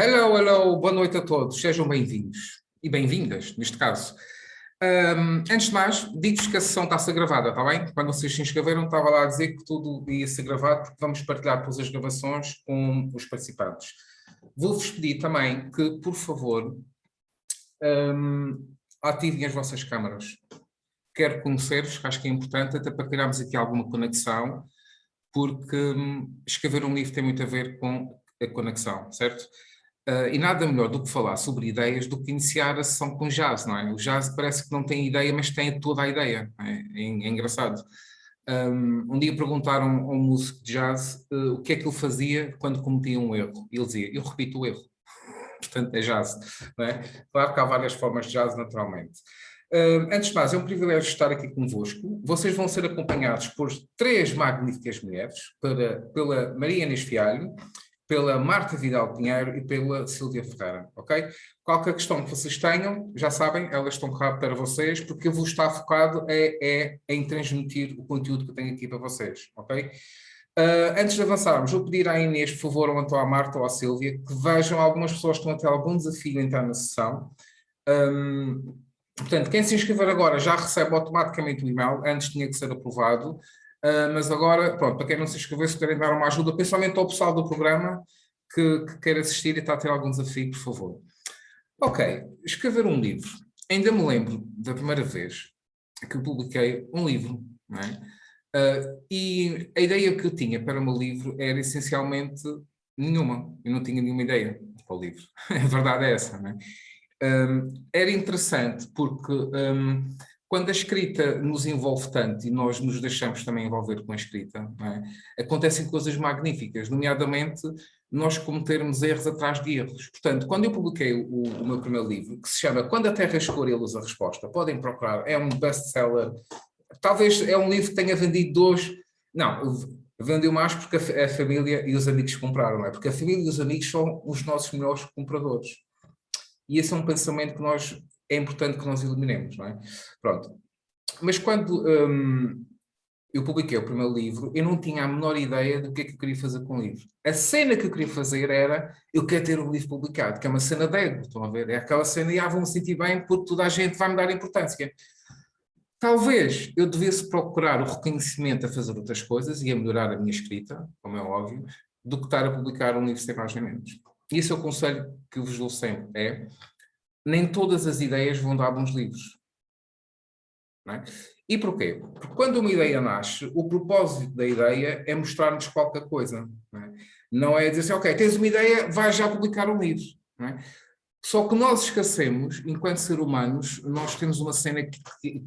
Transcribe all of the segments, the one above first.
Hello, hello, boa noite a todos, sejam bem-vindos e bem-vindas, neste caso. Antes de mais, digo-vos que a sessão está-se gravada, está bem? Quando vocês se inscreveram, estava lá a dizer que tudo ia ser gravado, porque vamos partilhar depois as gravações com os participantes. Vou-vos pedir também que, por favor, ativem as vossas câmaras. Quero conhecer-vos, que acho que é importante, até para criarmos aqui alguma conexão, porque escrever um livro tem muito a ver com a conexão, certo? E nada melhor do que falar sobre ideias do que iniciar a sessão com jazz, não é? O jazz parece que não tem ideia, mas tem toda a ideia. Não é? É engraçado. Um dia perguntaram a um músico de jazz o que é que ele fazia quando cometia um erro. E ele dizia, eu repito o erro. Portanto, é jazz. Não é? Claro que há várias formas de jazz, naturalmente. Antes de mais, é um privilégio estar aqui convosco. Vocês vão ser acompanhados por três magníficas mulheres, pela Maria Inês Fialho, pela Marta Vidal Pinheiro e pela Sílvia Ferreira, ok? Qualquer questão que vocês tenham, já sabem, elas estão cá para vocês, porque eu vou estar focado em transmitir o conteúdo que eu tenho aqui para vocês, ok? Antes de avançarmos, vou pedir à Inês, por favor, ou então à Marta ou à Sílvia, que vejam algumas pessoas que estão a ter algum desafio a entrar na sessão. Portanto, quem se inscrever agora já recebe automaticamente o e-mail, antes tinha que ser aprovado, mas agora, pronto, para quem não se inscreveu, se querem dar uma ajuda, principalmente ao pessoal do programa que quer assistir e está a ter algum desafio, por favor. Ok, escrever um livro. Ainda me lembro da primeira vez que eu publiquei um livro, não é? E a ideia que eu tinha para o meu livro era essencialmente nenhuma. Eu não tinha nenhuma ideia para o livro. A verdade é essa, não é? Era interessante porque quando a escrita nos envolve tanto e nós nos deixamos também envolver com a escrita, não é? Acontecem coisas magníficas, nomeadamente nós cometermos erros atrás de erros. Portanto, quando eu publiquei o meu primeiro livro, que se chama Quando a Terra Escura e a Luz a Resposta, podem procurar, é um best-seller, talvez é um livro que tenha vendido dois, não, vendeu mais porque a família e os amigos compraram, não é? Porque a família e os amigos são os nossos melhores compradores. E esse é um pensamento que é importante que nós eliminemos, não é? Pronto. Mas quando eu publiquei o primeiro livro, eu não tinha a menor ideia do que é que eu queria fazer com o livro. A cena que eu queria fazer era, eu quero ter um livro publicado, que é uma cena de ego, estão a ver? É aquela cena, e vou-me sentir bem porque toda a gente vai me dar importância. Talvez eu devesse procurar o reconhecimento a fazer outras coisas e a melhorar a minha escrita, como é óbvio, do que estar a publicar um livro sem mais nem menos. E esse é o conselho que eu vos dou sempre, nem todas as ideias vão dar bons livros. Não é? E porquê? Porque quando uma ideia nasce, o propósito da ideia é mostrar-nos qualquer coisa. Não é dizer assim, ok, tens uma ideia, vais já publicar um livro. Não é? Só que nós esquecemos, enquanto seres humanos, nós temos uma cena que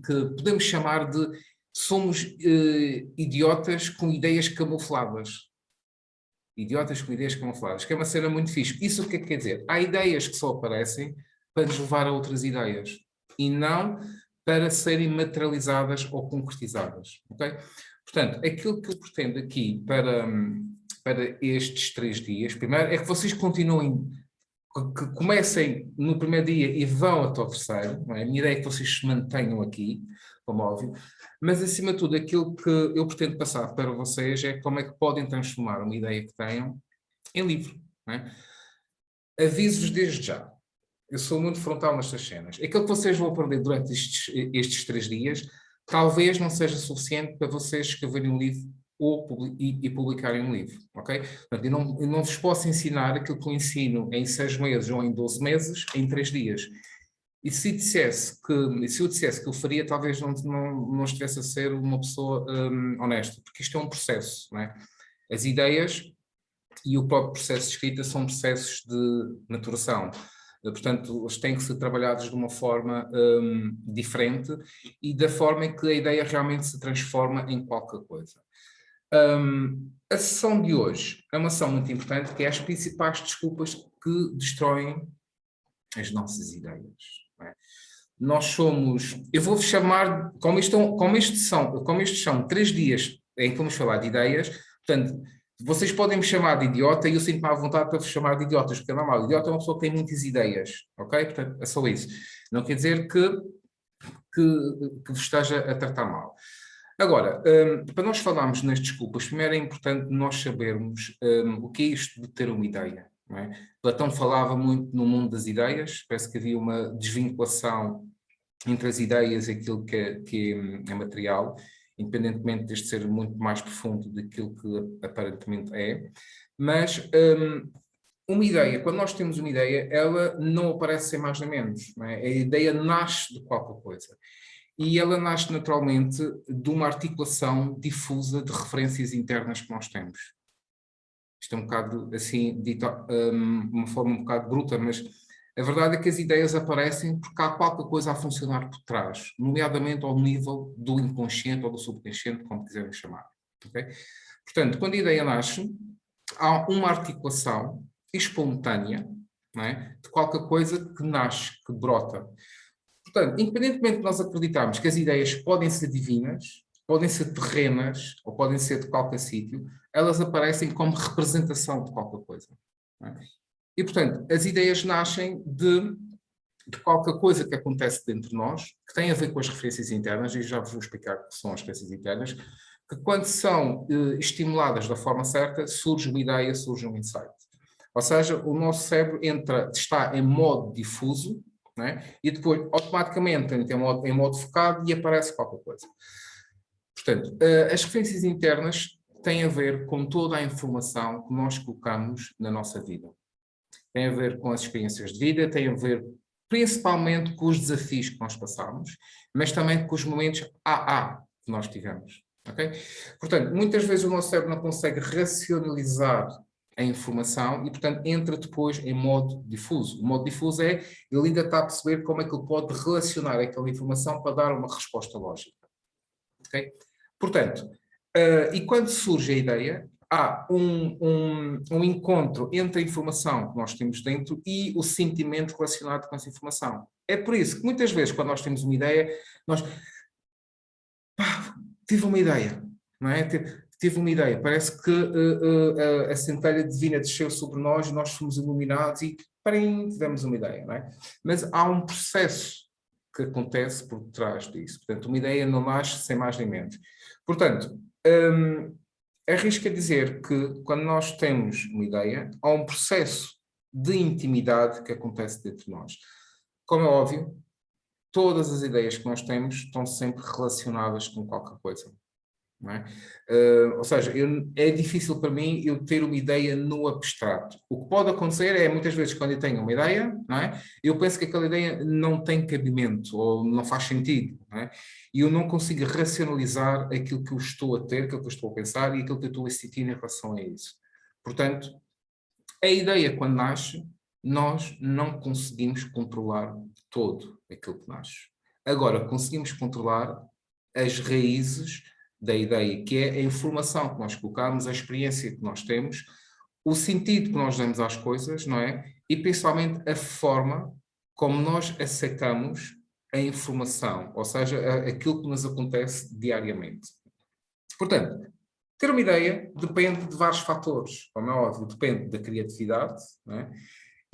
podemos chamar de somos idiotas com ideias camufladas. Idiotas com ideias camufladas, que é uma cena muito fixe. Isso o que é que quer dizer? Há ideias que só aparecem para nos levar a outras ideias e não para serem materializadas ou concretizadas, ok? Portanto, aquilo que eu pretendo aqui para estes 3 dias, primeiro, é que vocês continuem, que comecem no primeiro dia e vão até o terceiro, não é? A minha ideia é que vocês se mantenham aqui, como óbvio, mas acima de tudo aquilo que eu pretendo passar para vocês é como é que podem transformar uma ideia que tenham em livro, não é? Aviso-vos desde já, eu sou muito frontal nestas cenas. Aquilo que vocês vão aprender durante estes 3 dias talvez não seja suficiente para vocês escreverem um livro e publicarem um livro, ok? Portanto, eu não vos posso ensinar aquilo que eu ensino em 6 meses ou em 12 meses em 3 dias. E se eu dissesse que eu faria, talvez não estivesse a ser uma pessoa honesta, porque isto é um processo, não é? As ideias e o próprio processo de escrita são processos de maturação. Portanto, eles têm que ser trabalhados de uma forma diferente e da forma em que a ideia realmente se transforma em qualquer coisa. A sessão de hoje é uma sessão muito importante, que é as principais desculpas que destroem as nossas ideias. Não é? Nós somos, eu vou-vos chamar, como estes são 3 dias em que vamos falar de ideias, portanto, vocês podem me chamar de idiota e eu sinto-me à vontade para vos chamar de idiotas, porque é normal. Idiota é uma pessoa que tem muitas ideias, ok? Portanto, é só isso. Não quer dizer que vos esteja a tratar mal. Agora, para nós falarmos nas desculpas, primeiro é importante nós sabermos o que é isto de ter uma ideia. não é? Platão falava muito no mundo das ideias, parece que havia uma desvinculação entre as ideias e aquilo que é material, independentemente deste ser muito mais profundo daquilo que aparentemente é. Mas uma ideia, quando nós temos uma ideia, ela não aparece sem mais nem menos, não é? A ideia nasce de qualquer coisa. E ela nasce naturalmente de uma articulação difusa de referências internas que nós temos. Isto é um bocado assim, dito, uma forma um bocado bruta, mas a verdade é que as ideias aparecem porque há qualquer coisa a funcionar por trás, nomeadamente ao nível do inconsciente ou do subconsciente, como quiserem chamar. Okay? Portanto, quando a ideia nasce, há uma articulação espontânea, não é? De qualquer coisa que nasce, que brota. Portanto, independentemente de nós acreditarmos que as ideias podem ser divinas, podem ser terrenas ou podem ser de qualquer sítio, elas aparecem como representação de qualquer coisa. Não é? E, portanto, as ideias nascem de qualquer coisa que acontece dentro de nós, que tem a ver com as referências internas, e já vos vou explicar o que são as referências internas, que quando são estimuladas da forma certa, surge uma ideia, surge um insight. Ou seja, o nosso cérebro está em modo difuso, não é? E depois automaticamente entra em modo focado e aparece qualquer coisa. Portanto, as referências internas têm a ver com toda a informação que nós colocamos na nossa vida. Tem a ver com as experiências de vida, tem a ver principalmente com os desafios que nós passamos, mas também com os momentos AA que nós tivemos. Okay? Portanto, muitas vezes o nosso cérebro não consegue racionalizar a informação e, portanto, entra depois em modo difuso. O modo difuso é, ele ainda está a perceber como é que ele pode relacionar aquela informação para dar uma resposta lógica. Okay? Portanto, e quando surge a ideia, há um encontro entre a informação que nós temos dentro e o sentimento relacionado com essa informação. É por isso que muitas vezes, quando nós temos uma ideia, nós tive uma ideia, não é? Tive uma ideia, parece que a centelha divina desceu sobre nós, nós fomos iluminados e tivemos uma ideia, não é? Mas há um processo que acontece por trás disso. Portanto, uma ideia não nasce sem mais nem menos. Portanto, arrisco a dizer que quando nós temos uma ideia, há um processo de intimidade que acontece dentro de nós. Como é óbvio, todas as ideias que nós temos estão sempre relacionadas com qualquer coisa. Não é? Ou seja, é difícil para mim eu ter uma ideia no abstrato. O que pode acontecer é, muitas vezes, quando eu tenho uma ideia, não é? Eu penso que aquela ideia não tem cabimento ou não faz sentido, não é? E eu não consigo racionalizar aquilo que eu estou a ter, aquilo que eu estou a pensar e aquilo que eu estou a sentir em relação a isso. Portanto, a ideia, quando nasce, nós não conseguimos controlar todo aquilo que nasce. Agora, conseguimos controlar as raízes da ideia, que é a informação que nós colocamos, a experiência que nós temos, o sentido que nós damos às coisas, não é? E principalmente a forma como nós aceitamos a informação, ou seja, aquilo que nos acontece diariamente. Portanto, ter uma ideia depende de vários fatores, como é óbvio, depende da criatividade, não é?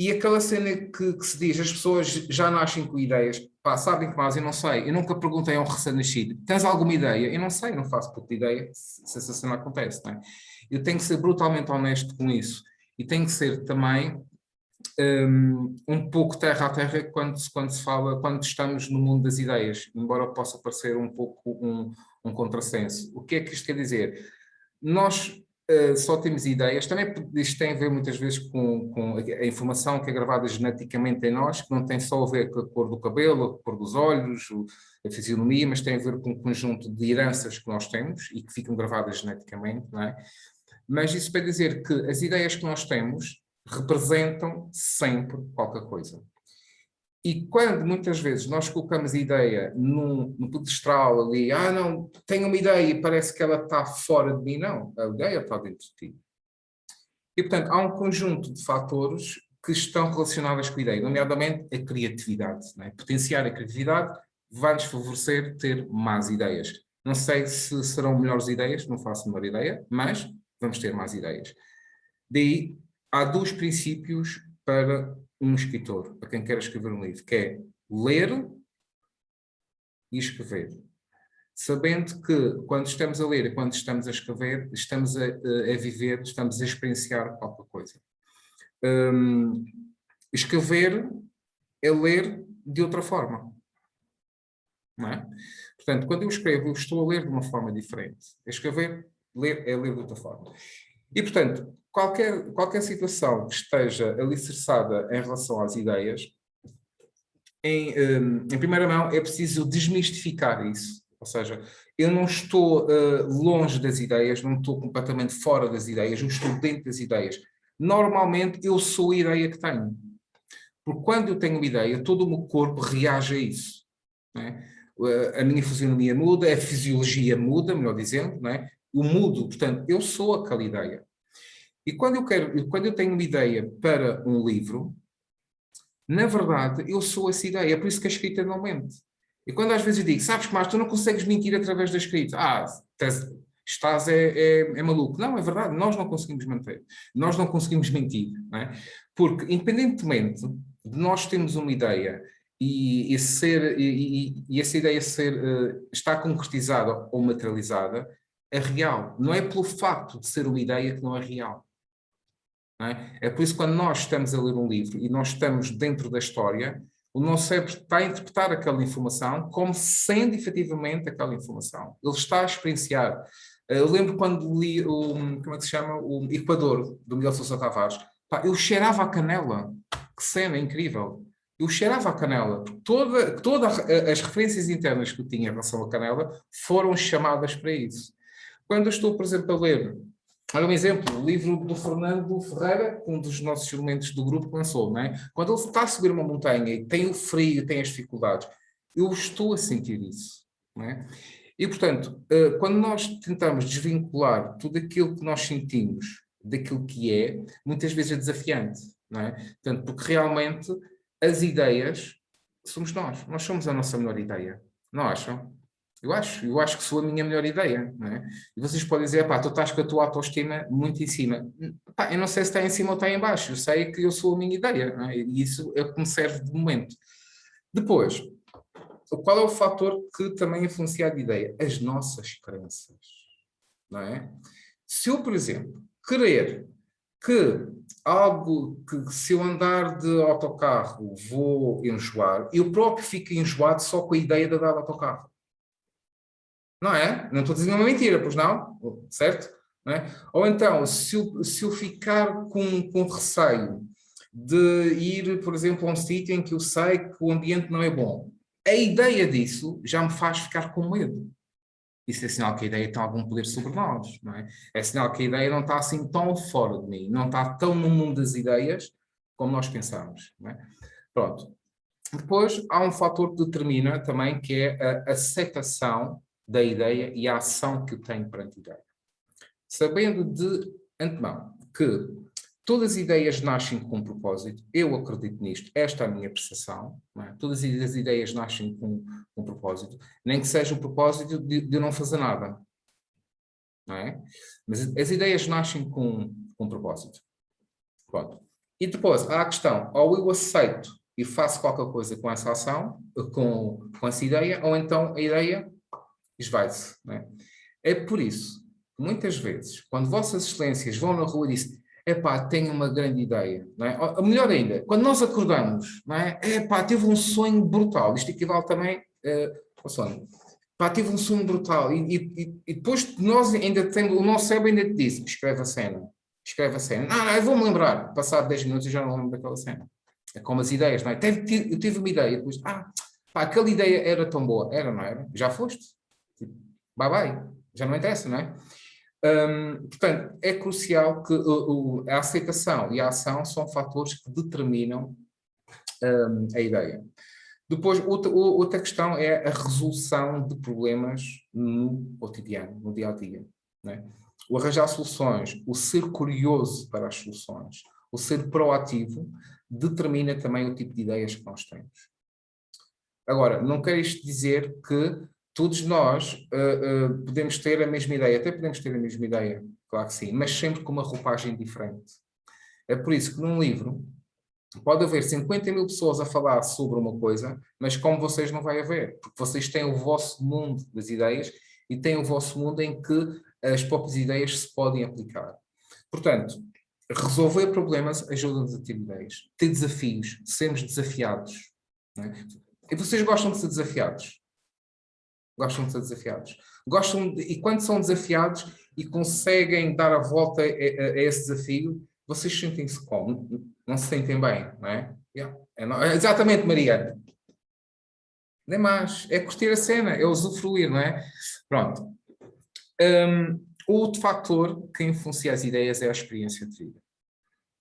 E aquela cena que se diz, as pessoas já nascem com ideias, pá, sabem que mais, eu não sei, eu nunca perguntei a um recém-nascido, tens alguma ideia? Eu não sei, não faço puta ideia se essa cena acontece, não é? Eu tenho que ser brutalmente honesto com isso e tenho que ser também um pouco terra a terra quando se fala, quando estamos no mundo das ideias, embora possa parecer um pouco um contrassenso. O que é que isto quer dizer? Nós só temos ideias, também isto tem a ver muitas vezes com a informação que é gravada geneticamente em nós, que não tem só a ver com a cor do cabelo, a cor dos olhos, a fisionomia, mas tem a ver com um conjunto de heranças que nós temos e que ficam gravadas geneticamente, não é? Mas isso para dizer que as ideias que nós temos representam sempre qualquer coisa. E quando muitas vezes nós colocamos a ideia no pedestral ali, não, tenho uma ideia e parece que ela está fora de mim, não, a ideia está dentro de ti. E portanto há um conjunto de fatores que estão relacionados com a ideia, nomeadamente a criatividade. Não é? Potenciar a criatividade vai-nos favorecer ter más ideias. Não sei se serão melhores ideias, não faço a menor ideia, mas vamos ter más ideias. Daí, há dois princípios para um escritor, para quem quer escrever um livro, que é ler e escrever. Sabendo que quando estamos a ler e quando estamos a escrever, estamos a viver, estamos a experienciar qualquer coisa. Escrever é ler de outra forma, não é? Portanto, quando eu escrevo, eu estou a ler de uma forma diferente. Escrever, ler é ler de outra forma. E, portanto, qualquer situação que esteja alicerçada em relação às ideias, em primeira mão, é preciso desmistificar isso. Ou seja, eu não estou longe das ideias, não estou completamente fora das ideias, eu estou dentro das ideias. Normalmente, eu sou a ideia que tenho. Porque quando eu tenho uma ideia, todo o meu corpo reage a isso. Não é? A minha fisionomia muda, a fisiologia muda, melhor dizendo, não é? Eu mudo, portanto, eu sou aquela ideia. E quando eu tenho uma ideia para um livro, na verdade, eu sou essa ideia. É por isso que a escrita não mente. E quando às vezes eu digo, sabes que mais, tu não consegues mentir através da escrita. Estás é maluco. Não, é verdade, nós não conseguimos mentir. Nós não conseguimos mentir. Não é? Porque, independentemente de nós termos uma ideia e essa ideia estar concretizada ou materializada, é real. Não é pelo facto de ser uma ideia que não é real. Não é? É por isso que quando nós estamos a ler um livro e nós estamos dentro da história, o nosso cérebro está a interpretar aquela informação como sendo efetivamente aquela informação. Ele está a experienciar. Eu lembro quando li como é que se chama? O Equador, do Miguel Sousa Tavares. Pá, eu cheirava a canela. Que cena incrível. Eu cheirava a canela. Todas as referências internas que eu tinha em relação à canela foram chamadas para isso. Quando eu estou, por exemplo, a ler, olha um exemplo, o livro do Fernando Ferreira, um dos nossos elementos do grupo que lançou, não é? Quando ele está a subir uma montanha e tem o frio, tem as dificuldades, eu estou a sentir isso, não é? E, portanto, quando nós tentamos desvincular tudo aquilo que nós sentimos daquilo que é, muitas vezes é desafiante, não é? Portanto, porque realmente as ideias somos nós. Nós somos a nossa melhor ideia. Não acham? Eu acho que sou a minha melhor ideia, não é? E vocês podem dizer, pá, tu estás com a tua autoestima muito em cima. Pá, eu não sei se está em cima ou está em baixo, eu sei que eu sou a minha ideia, não é? E isso é o que me serve de momento. Depois, qual é o fator que também influencia a ideia? As nossas crenças, não é? Se eu, por exemplo, querer que algo que se eu andar de autocarro vou enjoar, eu próprio fico enjoado só com a ideia de andar de autocarro. Não é? Não estou dizendo uma mentira, pois não? Certo? Não é? Ou então, se eu ficar com receio de ir, por exemplo, a um sítio em que eu sei que o ambiente não é bom, a ideia disso já me faz ficar com medo. Isso é sinal que a ideia tem algum poder sobre nós, não é? É sinal que a ideia não está assim tão fora de mim, não está tão no mundo das ideias como nós pensamos, não é? Pronto. Depois, há um fator que determina também, que é a aceitação da ideia e a ação que eu tenho perante a ideia. Sabendo de antemão que todas as ideias nascem com um propósito, eu acredito nisto, esta é a minha percepção, não é? Todas as ideias nascem com um propósito, nem que seja o propósito de eu não fazer nada, não é? Mas as ideias nascem com um propósito. Pronto. E depois, há a questão, ou eu aceito e faço qualquer coisa com essa ação, com essa ideia, ou então a ideia esvai-se, não é? É por isso que muitas vezes, quando Vossas Excelências vão na rua e dizem, epá, tenho uma grande ideia, não é? Ou melhor ainda, quando nós acordamos, não é? Epá, tive um sonho brutal, isto equivale também ao sonho. Pá, tive um sonho brutal e depois nós ainda temos, o nosso cérebro ainda te disse, escreve a cena. Escreve a cena. Não, eu vou-me lembrar. Passado 10 minutos eu já não lembro daquela cena. É como as ideias, não é? Eu tive uma ideia, depois, pá, aquela ideia era tão boa. Era, não era? Já foste? Tipo, bye bye. Já não interessa, não é? Portanto, é crucial que a aceitação e a ação são fatores que determinam a ideia. Depois, outra questão é a resolução de problemas no cotidiano, no dia a dia. Não é? O arranjar soluções, o ser curioso para as soluções, o ser proativo, determina também o tipo de ideias que nós temos. Agora, não quer isto dizer que todos nós podemos ter a mesma ideia, até podemos ter a mesma ideia, claro que sim, mas sempre com uma roupagem diferente. É por isso que num livro pode haver 50.000 pessoas a falar sobre uma coisa, mas como vocês não vai haver, porque vocês têm o vosso mundo das ideias e têm o vosso mundo em que as próprias ideias se podem aplicar. Portanto, Resolver problemas ajuda-nos a ter ideias. Ter desafios, sermos desafiados. Não é? E vocês gostam de ser desafiados? Gostam de ser desafiados. E quando são desafiados e conseguem dar a volta a esse desafio, vocês sentem-se como? Não se sentem bem, não é? Exatamente, Maria. Nem mais. É curtir a cena, é usufruir, não é? Pronto. O outro fator que influencia as ideias é a experiência de vida.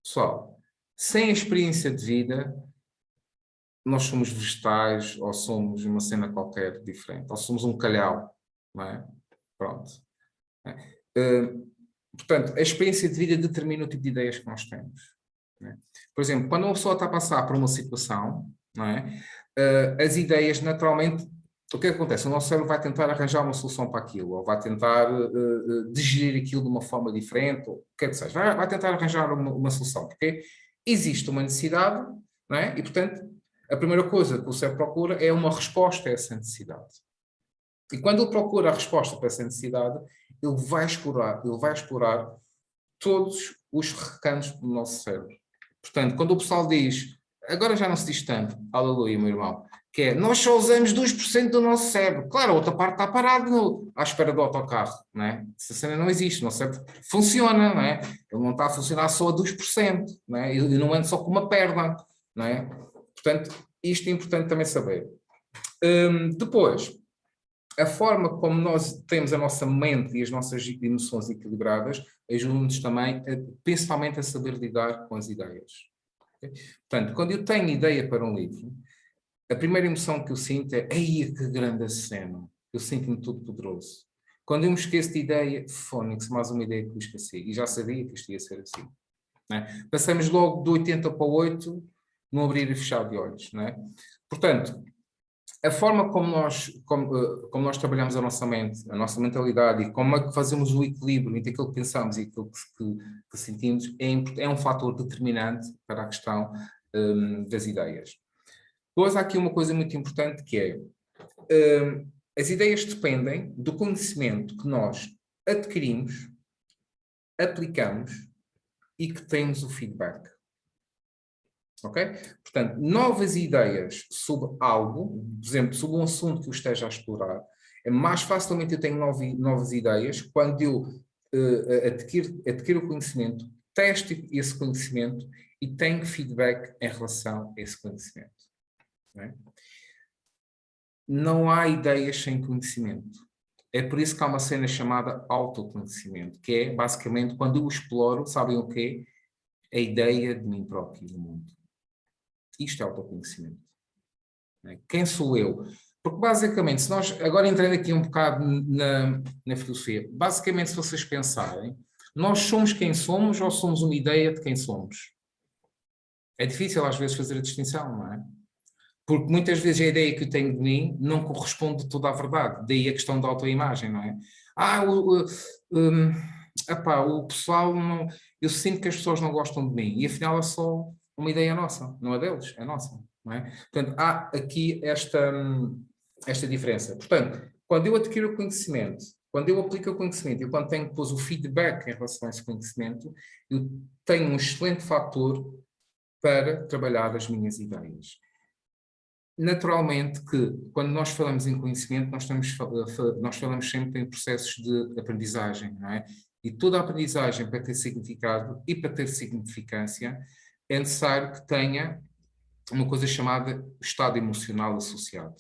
Pessoal, sem a experiência de vida, nós somos vegetais ou somos uma cena qualquer diferente, ou somos um calhau, não é? Pronto. Portanto, a experiência de vida determina o tipo de ideias que nós temos. Não é? Por exemplo, quando uma pessoa está a passar por uma situação, não é? As ideias, naturalmente, o que é que acontece? O nosso cérebro vai tentar arranjar uma solução para aquilo, ou vai tentar digerir aquilo de uma forma diferente, ou o que é que seja. Vai tentar arranjar uma solução, porque existe uma necessidade, não é? E, portanto, a primeira coisa que o cérebro procura é uma resposta a essa necessidade. E quando ele procura a resposta para essa necessidade, ele vai explorar todos os recantos do nosso cérebro. Portanto, quando o pessoal diz, agora já não se diz tanto, aleluia, meu irmão, que é, nós só usamos 2% do nosso cérebro. Claro, a outra parte está parada à espera do autocarro, não é? Essa cena não existe, o nosso cérebro funciona, não é? Ele não está a funcionar só a 2%, não é? Ele não anda só com uma perna, não é? Portanto, isto é importante também saber. Depois, a forma como nós temos a nossa mente e as nossas emoções equilibradas ajuda-nos também, principalmente, a saber lidar com as ideias. Okay? Portanto, quando eu tenho ideia para um livro, a primeira emoção que eu sinto é "Ei, que grande cena!" Eu sinto-me todo poderoso. Quando eu me esqueço de ideia, fónix, mais uma ideia que eu esqueci. E já sabia que isto ia ser assim. Não é? Passamos logo de 80 para 8, no abrir e fechar de olhos. Não é? Portanto, a forma como nós trabalhamos a nossa mente, a nossa mentalidade e como é que fazemos o equilíbrio entre aquilo que pensamos e aquilo que sentimos é um fator determinante para a questão das ideias. Depois há aqui uma coisa muito importante que é as ideias dependem do conhecimento que nós adquirimos, aplicamos e que temos o feedback. Ok? Portanto, novas ideias sobre algo, por exemplo, sobre um assunto que eu esteja a explorar, é mais facilmente eu tenho novas ideias quando eu adquiro o conhecimento, testo esse conhecimento e tenho feedback em relação a esse conhecimento. Não é? Não há ideias sem conhecimento. É por isso que há uma cena chamada autoconhecimento, que é basicamente quando eu exploro, sabem o quê? A ideia de mim próprio e do mundo. Isto é autoconhecimento. Quem sou eu? Porque basicamente, se nós, agora entrando aqui um bocado na filosofia, basicamente se vocês pensarem, nós somos quem somos ou somos uma ideia de quem somos? É difícil às vezes fazer a distinção, não é? Porque muitas vezes a ideia que eu tenho de mim não corresponde toda à verdade. Daí a questão da autoimagem, não é? O pessoal não... Eu sinto que as pessoas não gostam de mim. E afinal é só uma ideia nossa. Não é deles, é nossa. Não é? Portanto, há aqui esta diferença. Portanto, quando eu adquiro o conhecimento, quando eu aplico o conhecimento e quando tenho depois o feedback em relação a esse conhecimento, eu tenho um excelente fator para trabalhar as minhas ideias. Naturalmente que, quando nós falamos em conhecimento, nós falamos sempre em processos de aprendizagem, não é? E toda a aprendizagem, para ter significado e para ter significância, é necessário que tenha uma coisa chamada estado emocional associado.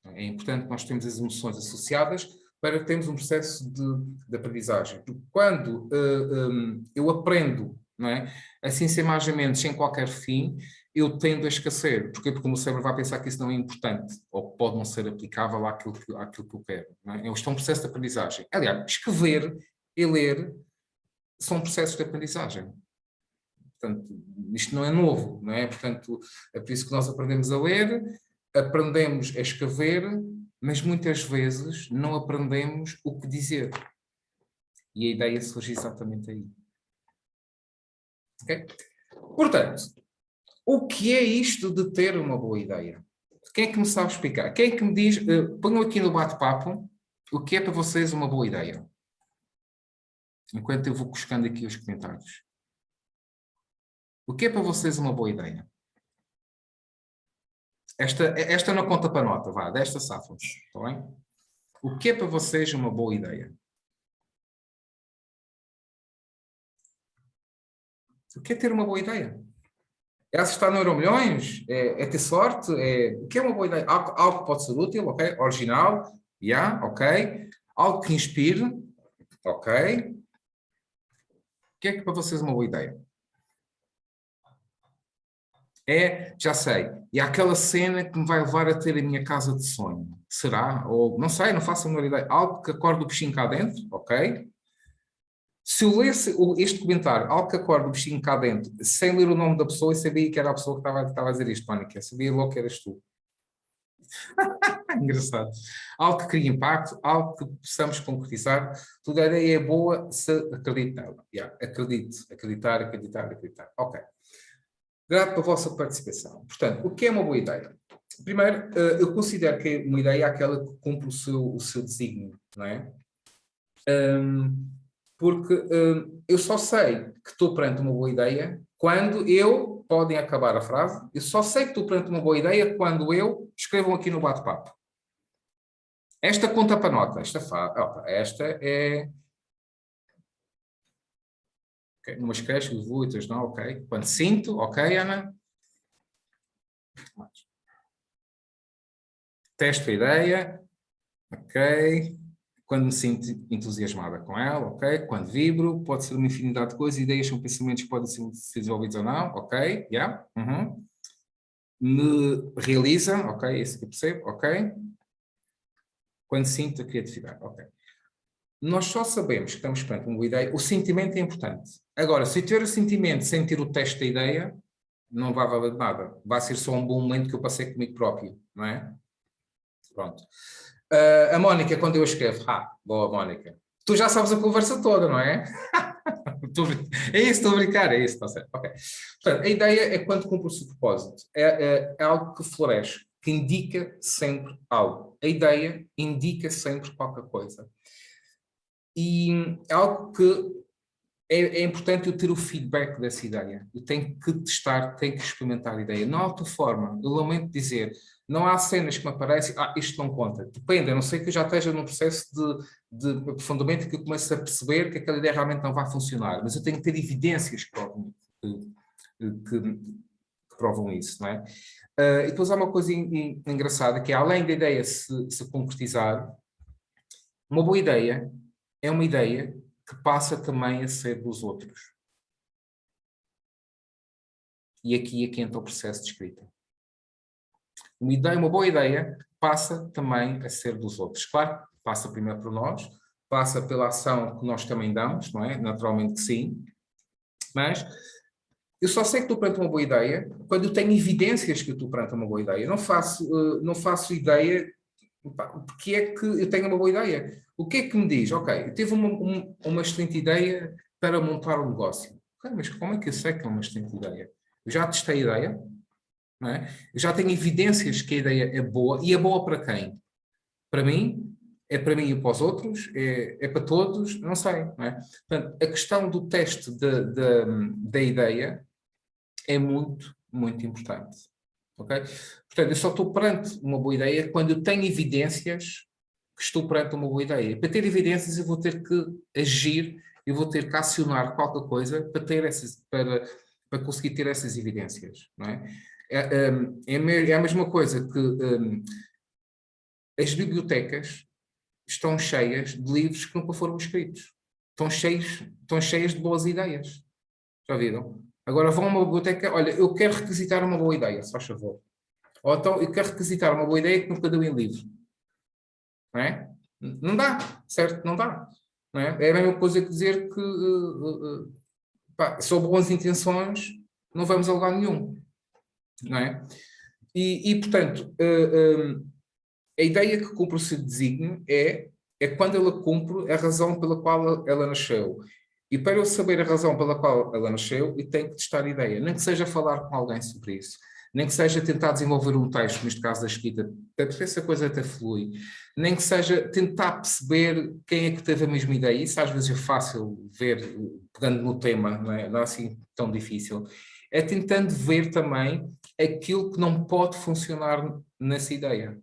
É importante que nós tenhamos as emoções associadas para termos um processo de aprendizagem. Porque quando eu aprendo, não é? Assim, sem margem sem qualquer fim, eu tendo a esquecer. Porquê? Porque o meu cérebro vai pensar que isso não é importante ou que pode não ser aplicável àquilo que eu quero. Não é? Isto é um processo de aprendizagem. Aliás, escrever e ler são processos de aprendizagem. Portanto, isto não é novo, não é? Portanto, é por isso que nós aprendemos a ler, aprendemos a escrever, mas muitas vezes não aprendemos o que dizer. E a ideia surge exatamente aí. Okay? Portanto, o que é isto de ter uma boa ideia? Quem é que me sabe explicar? Quem é que me diz, ponham aqui no bate-papo, o que é para vocês uma boa ideia? Enquanto eu vou buscando aqui os comentários. O que é para vocês uma boa ideia? Esta não conta para nota, vá, desta safam-se, está bem? O que é para vocês uma boa ideia? O que é ter uma boa ideia? É acertar no Euromilhões? É ter sorte? O que é uma boa ideia? Algo que pode ser útil, ok? Original, yeah, ok. Algo que inspire, ok. O que é que para vocês é uma boa ideia? Já sei, e há aquela cena que me vai levar a ter a minha casa de sonho. Será? Ou, não sei, não faço a menor ideia. Algo que acorde o bichinho cá dentro, ok? Se eu lesse este comentário, algo que acorde o bichinho cá dentro, sem ler o nome da pessoa, eu sabia que era a pessoa que estava a dizer isto, Mónica. Sabia logo que eras tu. Engraçado. Algo que crie impacto, algo que possamos concretizar. Toda a ideia é boa se acredito nela. Yeah, acredito, acreditar. Ok. Grato pela vossa participação. Portanto, o que é uma boa ideia? Primeiro, eu considero que uma ideia é aquela que cumpre o seu desígnio, não é? Porque eu só sei que estou perante uma boa ideia quando podem acabar a frase, eu só sei que estou perante uma boa ideia quando escrevam aqui no bate-papo. Esta conta para nota, esta é... Okay. Umas cresces, outras não, ok. Quando sinto, ok, Ana? Testo a ideia, ok. Quando me sinto entusiasmada com ela, ok. Quando vibro, pode ser uma infinidade de coisas, ideias são pensamentos que podem ser desenvolvidos ou não, ok, yeah. Me realiza, ok, isso que eu percebo, ok. Quando sinto a criatividade, ok. Nós só sabemos que estamos perante uma boa ideia, o sentimento é importante. Agora, se eu tiver o sentimento sem ter o teste da ideia, não vai valer nada. Vai ser só um bom momento que eu passei comigo próprio, não é? Pronto. A Mónica, quando eu escrevo, boa Mónica, tu já sabes a conversa toda, não é? É isso, estou a brincar, é isso, está certo. Ok. Portanto, a ideia é quando cumpre o seu propósito. É algo que floresce, que indica sempre algo. A ideia indica sempre qualquer coisa. E é algo que é importante eu ter o feedback dessa ideia. Eu tenho que testar, tenho que experimentar a ideia. Não há outra forma. Eu lamento dizer, não há cenas que me aparecem, isto não conta. Depende, a não ser que eu já esteja num processo de aprofundamento que eu começo a perceber que aquela ideia realmente não vai funcionar. Mas eu tenho que ter evidências que provam isso, não é? E depois há uma coisa engraçada, que é, além da ideia se concretizar, uma boa ideia é uma ideia que passa também a ser dos outros. E aqui é que entra o processo de escrita. Uma boa ideia passa também a ser dos outros. Claro, passa primeiro por nós, passa pela ação que nós também damos, não é? Naturalmente que sim. Mas eu só sei que estou perante uma boa ideia quando eu tenho evidências que eu estou perante uma boa ideia. Não faço ideia porque é que eu tenho uma boa ideia. O que é que me diz? Ok, eu tive uma excelente ideia para montar um negócio. Ok, mas como é que eu sei que é uma excelente ideia? Eu já testei a ideia, não é? Eu já tenho evidências que a ideia é boa. E é boa para quem? Para mim? É para mim e para os outros? É para todos? Não sei, não é? Portanto, a questão do teste da ideia é muito, muito importante. Ok? Portanto, eu só estou perante uma boa ideia quando eu tenho evidências que estou perante uma boa ideia. Para ter evidências, eu vou ter que agir, eu vou ter que acionar qualquer coisa para conseguir ter essas evidências. Não é? É a mesma coisa que as bibliotecas estão cheias de livros que nunca foram escritos. Estão cheias de boas ideias. Já viram? Agora vão a uma biblioteca, olha, eu quero requisitar uma boa ideia, se faz favor. Ou então eu quero requisitar uma boa ideia que nunca deu em livro. Não é? Não dá, certo? Não dá. Não é? É a mesma coisa que dizer que sob boas intenções não vamos a lugar nenhum. Não é? Portanto, a ideia que cumpre o seu desígnio é quando ela cumpre a razão pela qual ela nasceu. E para eu saber a razão pela qual ela nasceu, eu tenho que testar a ideia. Nem que seja falar com alguém sobre isso. Nem que seja tentar desenvolver um texto, neste caso da escrita, para ver se a coisa até flui. Nem que seja tentar perceber quem é que teve a mesma ideia. Isso às vezes é fácil ver, pegando no tema, não é assim tão difícil. é tentando ver também aquilo que não pode funcionar nessa ideia.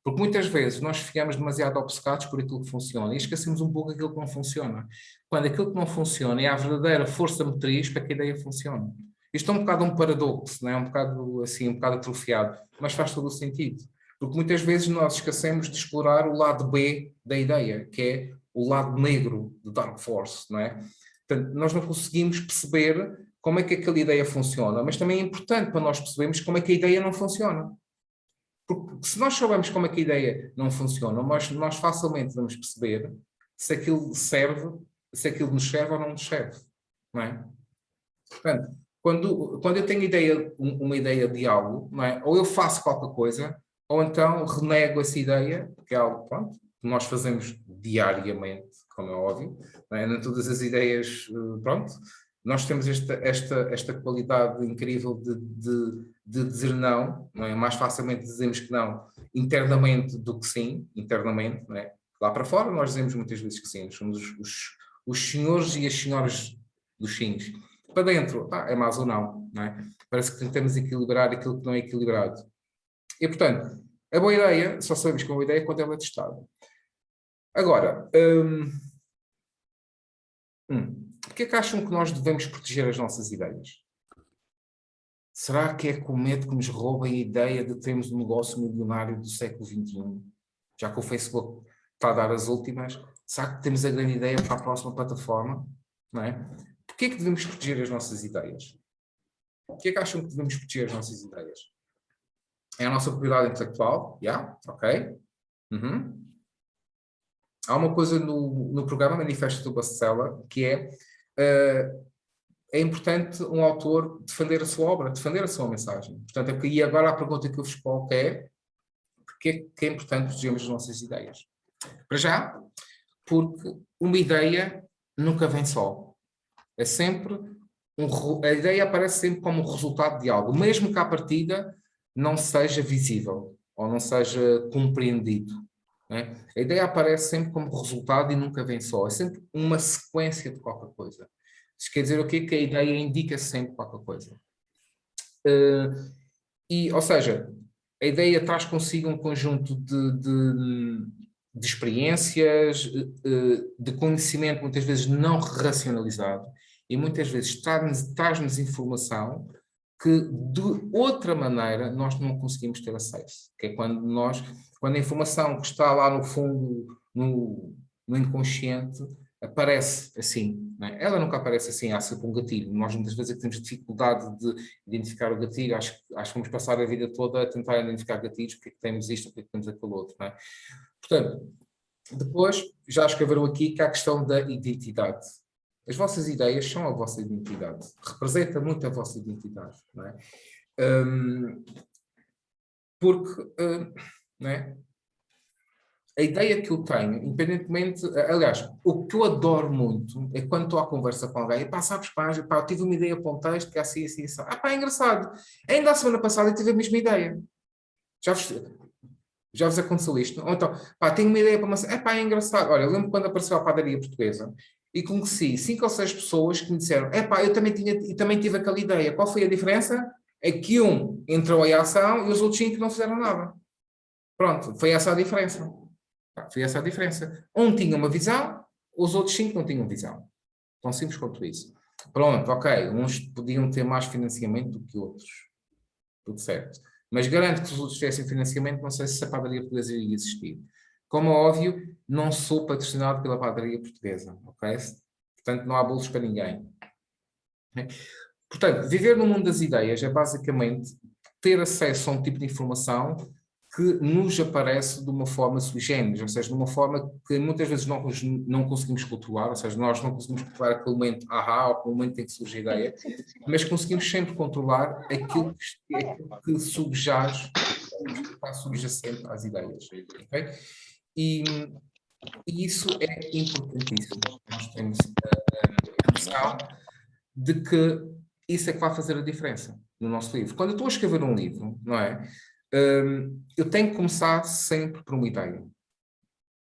Porque muitas vezes nós ficamos demasiado obcecados por aquilo que funciona e esquecemos um pouco aquilo que não funciona. Quando aquilo que não funciona é a verdadeira força motriz para que a ideia funcione. Isto é um bocado um paradoxo, não é? Um bocado assim, um bocado atrofiado, mas faz todo o sentido. Porque muitas vezes nós esquecemos de explorar o lado B da ideia, que é o lado negro do Dark Force, não é? Portanto, nós não conseguimos perceber como é que aquela ideia funciona, mas também é importante para nós percebermos como é que a ideia não funciona. Porque se nós soubermos como é que a ideia não funciona, nós facilmente vamos perceber se aquilo serve, se aquilo nos serve ou não nos serve, não é? Portanto, quando eu tenho uma ideia de algo, não é? Ou eu faço qualquer coisa, ou então renego essa ideia, que é algo, pronto, que nós fazemos diariamente, como é óbvio, não é? Nem todas as ideias, pronto, nós temos esta qualidade incrível de dizer não, não é? Mais facilmente dizemos que não internamente do que sim, internamente, não é? Lá para fora nós dizemos muitas vezes que sim, somos os senhores e as senhoras dos sims. Para dentro, é mais ou não, não é? Parece que tentamos equilibrar aquilo que não é equilibrado. E, portanto, a boa ideia, só sabemos que é uma boa ideia quando ela é testada. Agora, porquê é que acham que nós devemos proteger as nossas ideias? Será que é com medo que nos roubem a ideia de termos um negócio milionário do século XXI? Já que o Facebook está a dar as últimas, será que temos a grande ideia para a próxima plataforma? Não é? Porquê é que devemos proteger as nossas ideias? Porquê é que acham que devemos proteger as nossas ideias? É a nossa propriedade intelectual? Ok. Uhum. Há uma coisa no programa Manifesto do Bestseller que é importante um autor defender a sua obra, defender a sua mensagem. Portanto, e agora a pergunta que eu vos coloco é porque é importante protegermos as nossas ideias? Para já, porque uma ideia nunca vem só. É sempre a ideia aparece sempre como um resultado de algo, mesmo que à partida não seja visível ou não seja compreendido. Né? A ideia aparece sempre como resultado e nunca vem só. É sempre uma sequência de qualquer coisa. Isso quer dizer o quê? Que a ideia indica sempre qualquer coisa. Ou seja, a ideia traz consigo um conjunto de experiências, de conhecimento muitas vezes não racionalizado e muitas vezes traz-nos informação que de outra maneira nós não conseguimos ter acesso, que é quando a informação que está lá no fundo, no inconsciente, aparece assim, não é? Ela nunca aparece assim, há sempre um gatilho. Nós muitas vezes é que temos dificuldade de identificar o gatilho, acho que vamos passar a vida toda a tentar identificar gatilhos, porque é que temos isto, porque é que temos aquele outro, não é? Portanto, depois já escreveram aqui que há a questão da identidade. As vossas ideias são a vossa identidade, representa muito a vossa identidade, não é? Porque, não é? A ideia que eu tenho, independentemente, aliás, o que eu adoro muito é quando estou à conversa com alguém, sabes, eu tive uma ideia para um texto que é assim, assim, assim. É engraçado. Ainda a semana passada eu tive a mesma ideia. Já vos aconteceu isto? Ou então, tenho uma ideia para uma... é engraçado. Olha, eu lembro quando apareceu a padaria portuguesa e conheci 5 ou 6 pessoas que me disseram, eu também tive aquela ideia. Qual foi a diferença? É que um entrou em ação e os outros 5 não fizeram nada. Pronto, foi essa a diferença. Foi essa a diferença. Um tinha uma visão, os outros 5 não tinham visão. Tão simples quanto isso. Pronto, ok. Uns podiam ter mais financiamento do que outros. Tudo certo. Mas garanto que se os outros tivessem financiamento, não sei se a padaria portuguesa iria existir. Como é óbvio, não sou patrocinado pela padaria portuguesa, ok? Portanto, não há bolos para ninguém. Portanto, viver no mundo das ideias é basicamente ter acesso a um tipo de informação que nos aparece de uma forma sui generis, ou seja, de uma forma que muitas vezes não conseguimos controlar, ou seja, nós não conseguimos controlar aquele momento ou aquele momento em que surge a ideia, mas conseguimos sempre controlar aquilo que subjaz, que está subjacente às ideias. Okay? E isso é importantíssimo. Nós temos a noção de que isso é que vai fazer a diferença no nosso livro. Quando eu estou a escrever um livro, não é? Eu tenho que começar sempre por uma ideia.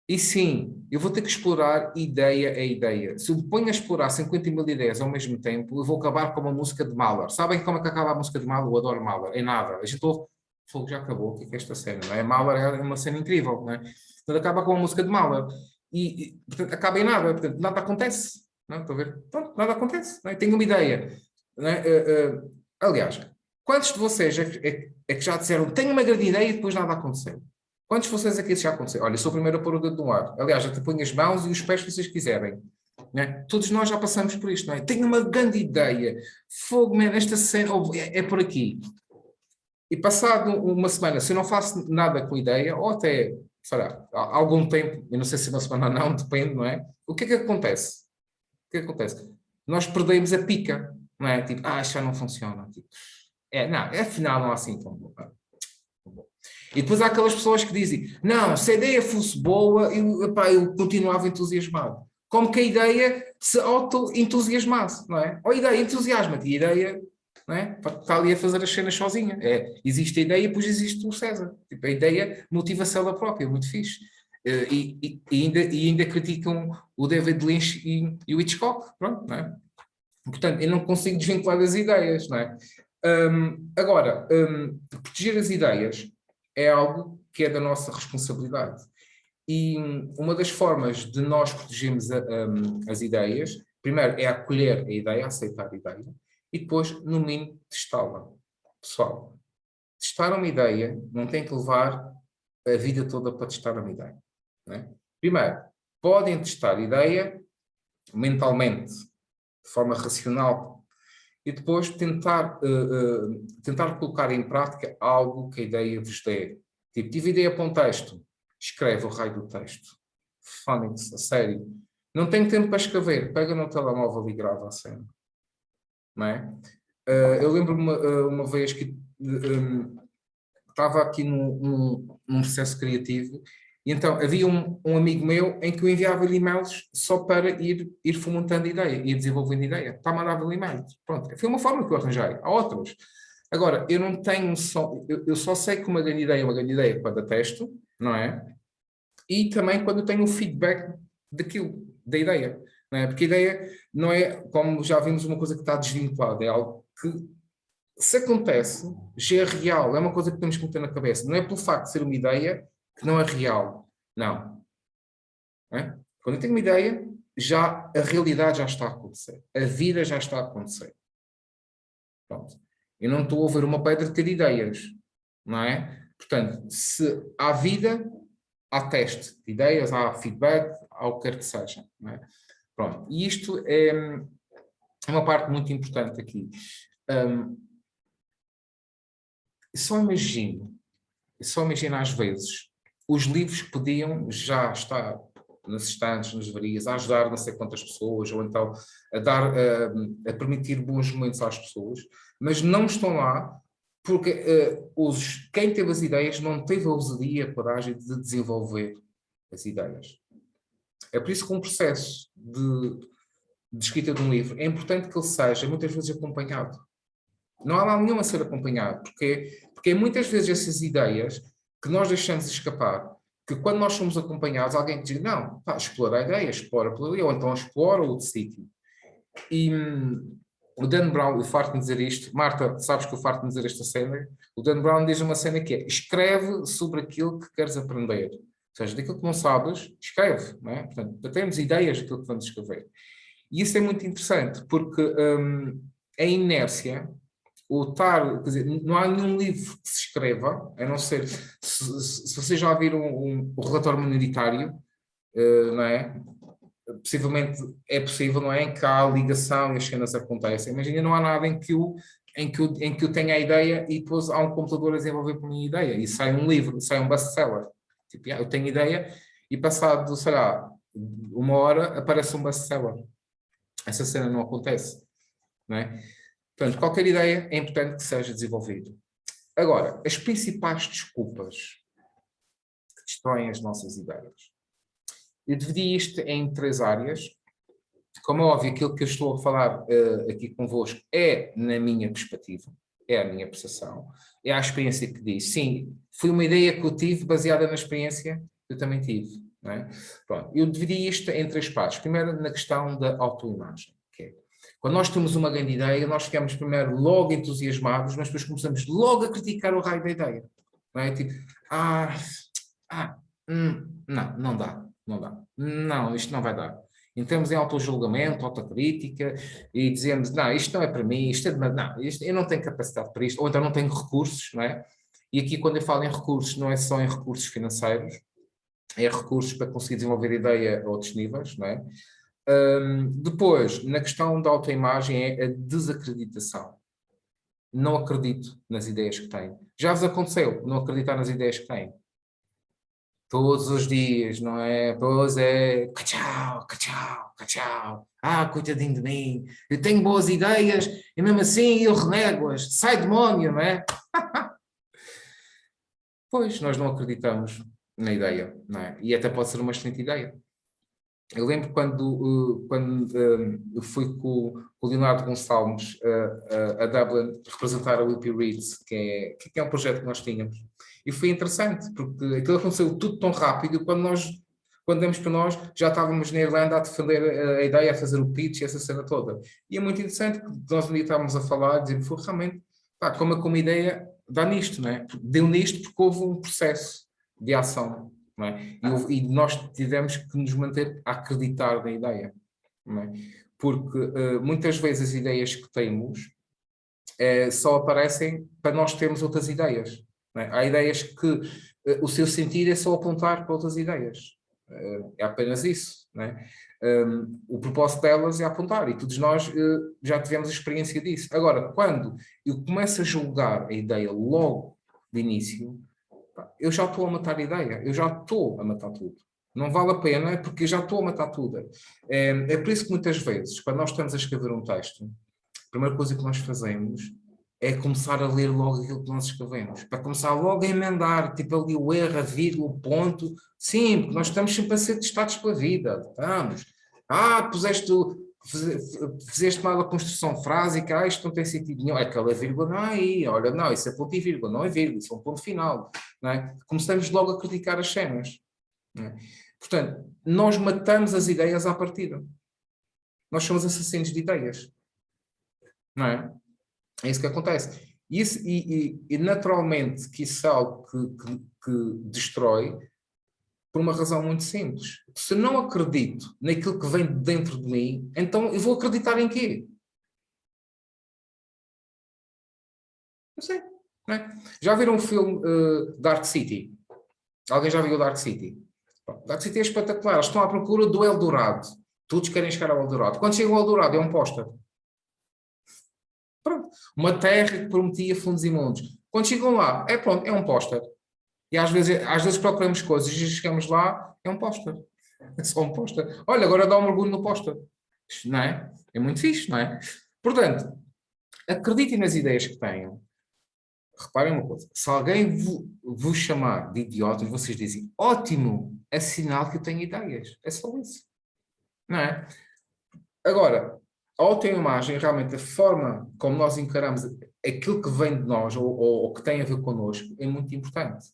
E sim, eu vou ter que explorar ideia a ideia. Se eu me ponho a explorar 50 mil ideias ao mesmo tempo, eu vou acabar com uma música de Mahler. Sabem como é que acaba a música de Mahler? Eu adoro Mahler. É nada. A gente ouve, fogo, já acabou. O que é esta cena? Não é? Mahler é uma cena incrível, não é? Portanto, acaba com a música de Mahler. Portanto, acaba em nada. Portanto, nada acontece. Não, estou a ver? Pronto, nada acontece. Não é? Tenho uma ideia. Não é? Aliás, quantos de vocês é que já disseram tenho uma grande ideia e depois nada aconteceu? Quantos de vocês aqui isso já aconteceu? Olha, eu sou o primeiro a pôr o dedo no ar. Aliás, até ponho as mãos e os pés se vocês quiserem. Né? Todos nós já passamos por isto, não é? Tenho uma grande ideia. Fogo, man, esta cena é por aqui. E passado uma semana, se eu não faço nada com a ideia, ou até, sei lá, há algum tempo, eu não sei se uma semana ou não, depende, não é? O que é que acontece? O que é que acontece? Nós perdemos a pica, não é? Tipo, isto já não funciona. Tipo, não, afinal não há assim tão bom. E depois há aquelas pessoas que dizem, não, se a ideia fosse boa, eu continuava entusiasmado. Como que a ideia se auto-entusiasmasse, não é? Ou a ideia entusiasma-te, e a ideia, não é? Está ali a fazer as cenas sozinha. Existe a ideia e depois existe o César. Tipo, a ideia motiva-se ela própria, muito fixe. E ainda criticam o David Lynch e o Hitchcock, pronto, não é? Portanto, eu não consigo desvincular as ideias, não é? Agora, proteger as ideias é algo que é da nossa responsabilidade. E uma das formas de nós protegermos as ideias, primeiro é acolher a ideia, aceitar a ideia, e depois, no mínimo, testá-la. Pessoal, testar uma ideia não tem que levar a vida toda para testar uma ideia. Não é? Primeiro, podem testar a ideia mentalmente, de forma racional, e depois tentar colocar em prática algo que a ideia vos dê. Tipo, tive ideia para um texto, escreve o raio do texto. Phonics, a sério. Não tenho tempo para escrever, pega no telemóvel e grava a cena. Não é? Eu lembro-me uma vez que estava aqui num processo criativo e então havia um amigo meu em que eu enviava-lhe e-mails só para ir fomentando ideia, ir desenvolvendo ideia. Está, mandava-lhe e-mails. Pronto, foi uma forma que eu arranjei. Há outras. Agora, eu não tenho só... Eu só sei que uma grande ideia é uma grande ideia quando a testo, não é? E também quando eu tenho o feedback daquilo, da ideia. Não é? Porque a ideia não é, como já vimos, uma coisa que está desvinculada. É algo que, se acontece, já é real. É uma coisa que temos que meter na cabeça. Não é pelo facto de ser uma ideia que não é real. Não. É? Quando eu tenho uma ideia, já a realidade já está a acontecer. A vida já está a acontecer. Pronto. Eu não estou a ver uma pedra de ter ideias. Não é? Portanto, se há vida, há teste de ideias, há feedback, há o que quer que seja. Não é? Pronto. E isto é uma parte muito importante aqui. Só imagino às vezes, os livros que podiam já estar nas estantes, nas livrarias, a ajudar não sei quantas pessoas, ou então a permitir bons momentos às pessoas, mas não estão lá porque quem teve as ideias não teve a ousadia, a coragem de desenvolver as ideias. É por isso que um processo de escrita de um livro é importante que ele seja muitas vezes acompanhado. Não há mal nenhum a ser acompanhado, porque muitas vezes essas ideias que nós deixamos escapar, que quando nós somos acompanhados, alguém diz, não, pá, explora a ideia, explora por ali, ou então explora outro sítio. E o Dan Brown, eu farto-me dizer isto, Marta, sabes que eu farto-me dizer esta cena, o Dan Brown diz uma cena que é, escreve sobre aquilo que queres aprender. Ou seja, daquilo que não sabes, escreve, não é? Portanto, temos ideias daquilo que vamos escrever. E isso é muito interessante, porque a inércia, o estar, quer dizer, não há nenhum livro que se escreva, a não ser, se vocês já viram o relatório minoritário, não é? Possivelmente é possível, não é? Em que há ligação e as cenas acontecem, mas ainda não há nada em que eu tenha a ideia e depois há um computador a desenvolver por minha ideia e sai um livro, sai um best-seller. Tipo, eu tenho ideia e passado, sei lá, uma hora aparece um best-seller. Essa cena não acontece, não é? Portanto, qualquer ideia é importante que seja desenvolvida. Agora, as principais desculpas que destroem as nossas ideias. Eu dividi isto em 3 áreas. Como é óbvio, aquilo que eu estou a falar aqui convosco é na minha perspectiva, é a minha percepção, é a experiência que diz. Sim, foi uma ideia que eu tive baseada na experiência que eu também tive. Não é? Pronto, eu dividi isto em 3 partes. Primeiro, na questão da autoimagem. Que é, quando nós temos uma grande ideia, nós ficamos primeiro logo entusiasmados, mas depois começamos logo a criticar o raio da ideia. Não é? Tipo, não, não dá, não dá. Não, isto não vai dar. Entramos em autojulgamento, autocrítica e dizemos, não, isto não é para mim, isto é não, eu não tenho capacidade para isto, ou então não tenho recursos, não é? E aqui quando eu falo em recursos, não é só em recursos financeiros, é recursos para conseguir desenvolver ideia a outros níveis, não é? Depois, na questão da autoimagem, é a desacreditação. Não acredito nas ideias que tenho. Já vos aconteceu não acreditar nas ideias que tenho? Todos os dias, não é? Pois é, cachau, cachau, cachau. Coitadinho de mim, eu tenho boas ideias e mesmo assim eu renego-as. Sai demónio, não é? Pois, nós não acreditamos na ideia, não é? E até pode ser uma excelente ideia. Eu lembro quando eu fui com o Leonardo Gonçalves a Dublin representar a Whippy Reads, que é um projeto que nós tínhamos. E foi interessante, porque aquilo aconteceu tudo tão rápido, quando demos para nós, já estávamos na Irlanda a defender a ideia, a fazer o pitch, essa cena toda. E é muito interessante, porque nós um dia estávamos a falar, dizer, foi realmente, pá, como ideia, dá nisto, não é? Deu nisto porque houve um processo de ação. Não é? E nós tivemos que nos manter a acreditar na ideia, não é? Porque muitas vezes as ideias que temos só aparecem para nós termos outras ideias. Não é? Há ideias que o seu sentido é só apontar para outras ideias. É apenas isso. Não é? O propósito delas é apontar, e todos nós já tivemos a experiência disso. Agora, quando eu começo a julgar a ideia logo de início, eu já estou a matar a ideia, eu já estou a matar tudo. Não vale a pena porque eu já estou a matar tudo. É por isso que muitas vezes, quando nós estamos a escrever um texto, a primeira coisa que nós fazemos é começar a ler logo aquilo que nós escrevemos, para começar logo a emendar, tipo ali o erro, a vírgula, o ponto. Sim, porque nós estamos sempre a ser testados pela vida. Estamos. Fizeste mal a construção frásica, isto não tem sentido nenhum, aquela vírgula não é aí, olha, não, isso é ponto e vírgula, não é vírgula, isso é um ponto final, não é? Começamos logo a criticar as cenas, não é? Portanto, nós matamos as ideias à partida, nós somos assassinos de ideias, não é? É isso que acontece. E naturalmente que isso é algo que destrói por uma razão muito simples. Se não acredito naquilo que vem de dentro de mim, então eu vou acreditar em quê? Não sei. Não é? Já viram o filme Dark City? Alguém já viu o Dark City? Bom, Dark City é espetacular. Eles estão à procura do Eldorado. Todos querem chegar ao Eldorado. Quando chegam ao Eldorado é um póster. Pronto. Uma terra que prometia fundos imundos. Quando chegam lá, pronto, é um póster. E às vezes procuramos coisas e chegamos lá, é um póster. É só um póster. Olha, agora dá um mergulho no póster. Não é? É muito fixe, não é? Portanto, acreditem nas ideias que tenham. Reparem uma coisa. Se alguém vos chamar de idiotas, vocês dizem, ótimo, é sinal que eu tenho ideias. É só isso. Não é? Agora, a autoimagem, realmente, a forma como nós encaramos aquilo que vem de nós ou que tem a ver connosco é muito importante.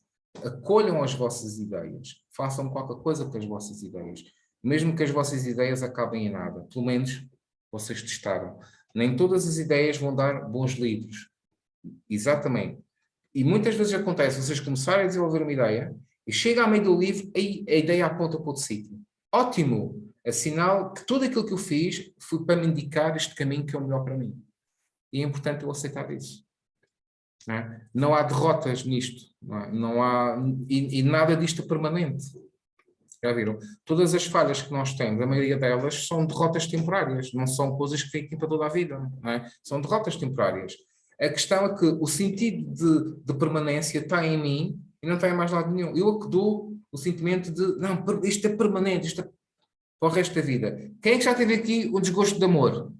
Acolham as vossas ideias, façam qualquer coisa com as vossas ideias, mesmo que as vossas ideias acabem em nada, pelo menos vocês testaram. Nem todas as ideias vão dar bons livros, exatamente. E muitas vezes acontece, vocês começarem a desenvolver uma ideia e chega ao meio do livro e a ideia aponta para outro sítio. Ótimo! É sinal que tudo aquilo que eu fiz foi para me indicar este caminho que é o melhor para mim. E é importante eu aceitar isso. Não é? Não há derrotas nisto. Não há, e nada disto é permanente. Já viram? Todas as falhas que nós temos, a maioria delas, são derrotas temporárias. Não são coisas que fiquem para toda a vida. Não é? São derrotas temporárias. A questão é que o sentido de permanência está em mim e não está em mais lado nenhum. Eu é que dou o sentimento de, não, isto é permanente, isto é para o resto da vida. Quem é que já teve aqui o desgosto de amor?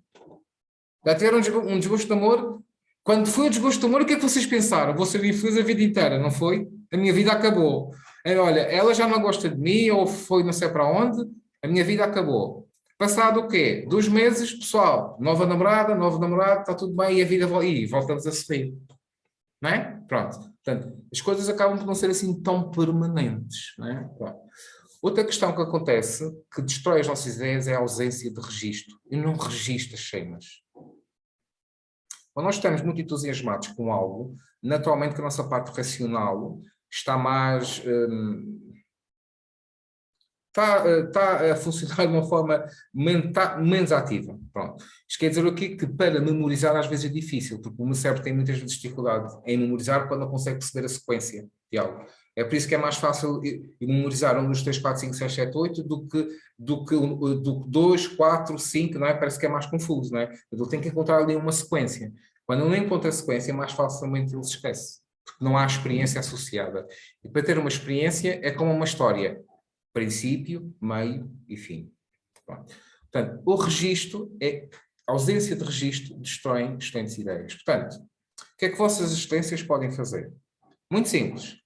Já tiveram um desgosto de amor? Quando foi o desgosto de amor, o que é que vocês pensaram? Vou ser infeliz a vida inteira, não foi? A minha vida acabou. Olha, ela já não gosta de mim, ou foi não sei para onde, a minha vida acabou. Passado o quê? 2 meses, pessoal, nova namorada, novo namorado, está tudo bem, e a vida e voltamos a sorrir. Não é? Pronto. Portanto, as coisas acabam por não ser assim tão permanentes. Não é? Pronto. Outra questão que acontece, que destrói as nossas ideias, é a ausência de registro. Eu não registro as cenas. Quando nós estamos muito entusiasmados com algo, naturalmente que a nossa parte racional está mais... está a funcionar de uma forma menos ativa. Pronto. Isto quer dizer aqui que para memorizar às vezes é difícil, porque o meu cérebro tem muitas vezes dificuldade em memorizar quando não consegue perceber a sequência de algo. É por isso que é mais fácil memorizar 1, 2, 3, 4, 5, 6, 7, 8 do que 2, 4, 5, não é? Parece que é mais confuso, não é? Ele tem que encontrar ali uma sequência. Quando ele não encontra a sequência, mais facilmente ele se esquece, porque não há experiência associada. E para ter uma experiência é como uma história. Princípio, meio e fim. Portanto, o registro a ausência de registro destrói excelentes ideias. Portanto, o que é que vossas excelências podem fazer? Muito simples.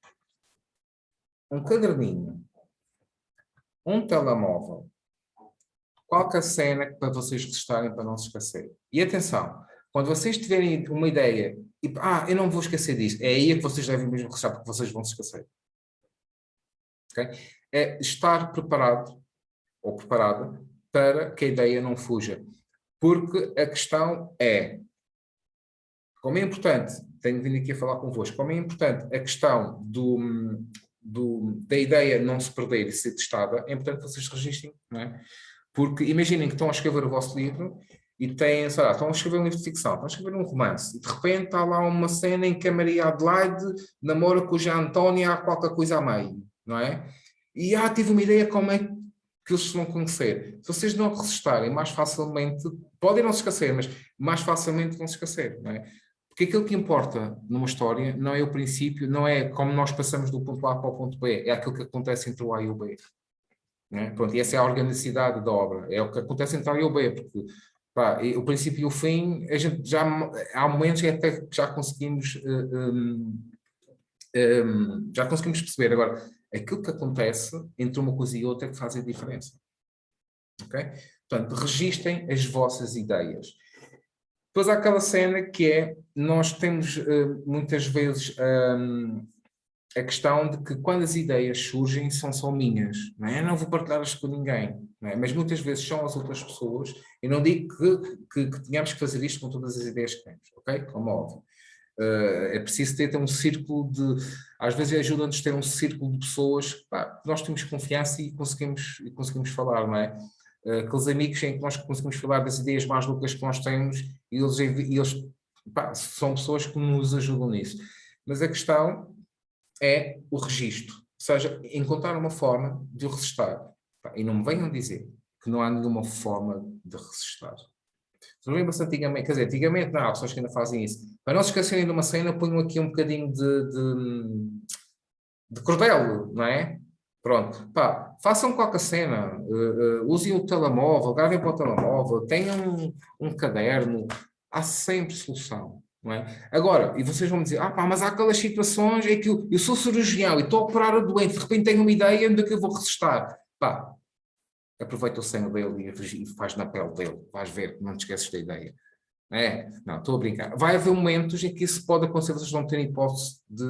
Um caderninho, um telemóvel, qualquer cena para vocês testarem para não se esquecer. E atenção, quando vocês tiverem uma ideia e eu não vou esquecer disso, é aí que vocês devem mesmo registrar, porque vocês vão se esquecer. Okay? É estar preparado ou preparada para que a ideia não fuja. Porque a questão é, como é importante, tenho vindo aqui a falar convosco, como é importante a questão da ideia não se perder e ser testada, é importante que vocês registrem, não é? Porque imaginem que estão a escrever o vosso livro e têm, sei lá, estão a escrever um livro de ficção, estão a escrever um romance, e de repente está lá uma cena em que a Maria Adelaide namora com o Jean António e há qualquer coisa a meio, não é? E tive uma ideia como é que eles se vão conhecer. Se vocês não resistarem, mais facilmente, podem não se esquecer, mas mais facilmente vão se esquecer, não é? Porque aquilo que importa numa história não é o princípio, não é como nós passamos do ponto A para o ponto B, é aquilo que acontece entre o A e o B. Não é? Pronto, e essa é a organicidade da obra, é o que acontece entre o A e o B, porque o princípio e o fim, a gente há momentos que até já conseguimos perceber. Agora, aquilo que acontece entre uma coisa e outra é que faz a diferença. Ok? Portanto, registrem as vossas ideias. Depois há aquela cena que é, nós temos muitas vezes a questão de que quando as ideias surgem são só minhas, não é? Eu não vou partilhá-las com ninguém, não é? Mas muitas vezes são as outras pessoas. Eu não digo que tenhamos que fazer isto com todas as ideias que temos, ok? Como óbvio. É preciso ter um círculo de... Às vezes ajuda-nos a ter um círculo de pessoas que nós temos confiança e conseguimos falar, não é? Aqueles amigos em que nós conseguimos falar das ideias mais loucas que nós temos e eles são pessoas que nos ajudam nisso. Mas a questão é o registro, ou seja, encontrar uma forma de o registrar. E não me venham dizer que não há nenhuma forma de registrar. Lembra-se antigamente, quer dizer, antigamente não, há pessoas que ainda fazem isso. Para não se esquecerem de uma cena, ponham aqui um bocadinho de cordel, não é? Pronto, façam qualquer cena, usem o telemóvel, gravem para o telemóvel, tenham um caderno, há sempre solução, não é? Agora, e vocês vão me dizer, mas há aquelas situações em que eu sou cirurgião e estou a operar a doente, de repente tenho uma ideia onde é que eu vou ressuscitar. Aproveita o sangue dele e faz na pele dele, vais ver, não te esqueces da ideia. Não, estou a brincar. Vai haver momentos em que isso pode acontecer, vocês não terem hipótese de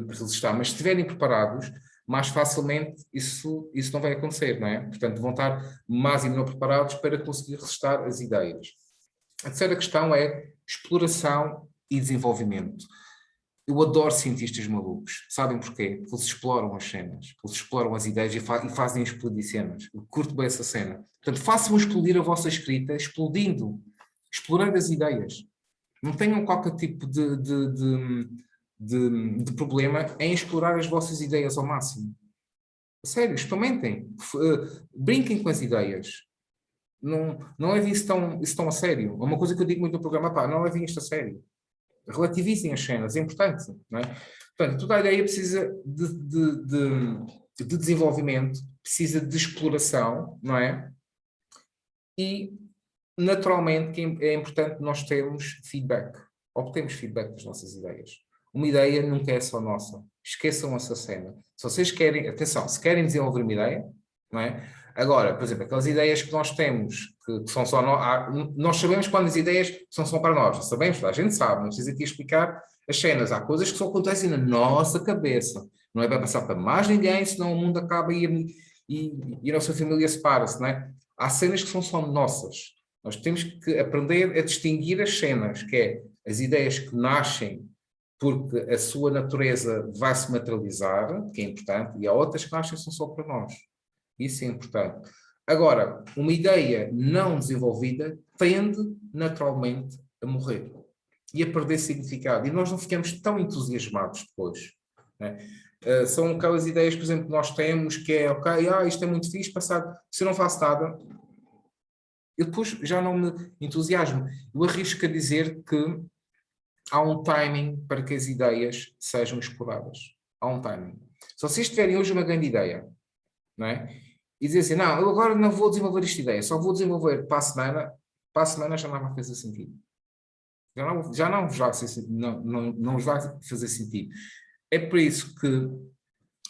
resistir, mas se estiverem preparados, mais facilmente isso não vai acontecer, não é? Portanto, vão estar mais e melhor preparados para conseguir resistir as ideias. A terceira questão é exploração e desenvolvimento. Eu adoro cientistas malucos. Sabem porquê? Porque eles exploram as cenas, eles exploram as ideias e fazem explodir cenas. Eu curto bem essa cena. Portanto, façam explodir a vossa escrita, explorando as ideias. Não tenham qualquer tipo de problema em explorar as vossas ideias ao máximo. Sério, experimentem. Brinquem com as ideias. Não levem isso tão a sério. É uma coisa que eu digo muito no programa, não levem isto a sério. Relativizem as cenas, é importante, não é? Portanto, toda a ideia precisa de desenvolvimento, precisa de exploração, não é? E, naturalmente, que é importante nós termos feedback, obtemos feedback das nossas ideias. Uma ideia nunca é só nossa. Esqueçam essa cena. Se vocês querem, atenção, se querem desenvolver uma ideia, não é? Agora, por exemplo, aquelas ideias que nós temos, que são só nós sabemos quando as ideias são só para nós, sabemos, a gente sabe, não precisa aqui explicar as cenas, há coisas que só acontecem na nossa cabeça, não é para passar para mais ninguém, senão o mundo acaba e a nossa família separa-se, não é? Há cenas que são só nossas. Nós temos que aprender a distinguir as cenas, que é as ideias que nascem porque a sua natureza vai se materializar, que é importante, e há outras que nascem são só para nós. Isso é importante. Agora, uma ideia não desenvolvida tende naturalmente a morrer e a perder significado. E nós não ficamos tão entusiasmados depois. Né? São aquelas ideias, por exemplo, que nós temos, que é, ok, isto é muito fixe, passado, se eu não faço nada, eu depois já não me entusiasmo. Eu arrisco a dizer que há um timing para que as ideias sejam exploradas. Há um timing. Se vocês tiverem hoje uma grande ideia, não é? E dizer assim, não, eu agora não vou desenvolver esta ideia, só vou desenvolver para a semana já não vai fazer sentido. Já não vos vai fazer sentido. É por isso que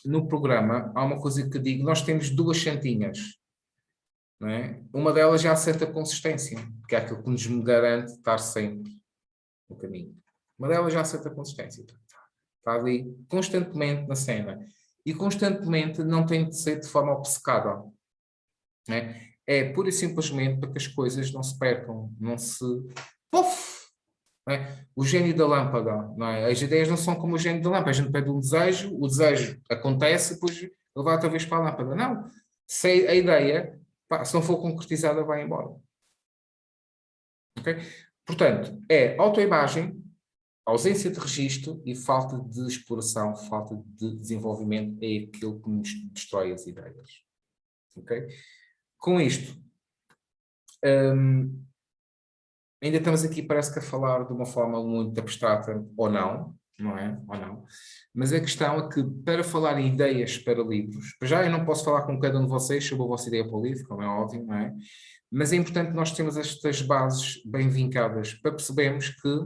no programa há uma coisa que eu digo, nós temos duas santinhas, não é? Uma delas já aceita a consistência, que é aquilo que nos garante estar sempre no caminho. Uma delas já aceita a consistência. Está ali constantemente na cena. E constantemente não tem de ser de forma obcecada. Não é? É pura e simplesmente para que as coisas não se percam, não se... Puf! Não é? O gênio da lâmpada, não é? As ideias não são como o gênio da lâmpada. A gente pede um desejo, o desejo acontece, depois ele vai outra vez para a lâmpada. Não. Se a ideia, pá, se não for concretizada, vai embora. Okay? Portanto, é autoimagem, ausência de registro e falta de exploração, falta de desenvolvimento é aquilo que nos destrói as ideias. Ok? Com isto, ainda estamos aqui, parece que a falar de uma forma muito abstrata, ou não é? Ou não. Mas a questão é que, para falar em ideias para livros, já eu não posso falar com cada um de vocês sobre a vossa ideia para o livro, como é óbvio, não é? Mas é importante nós termos estas bases bem vincadas para percebermos que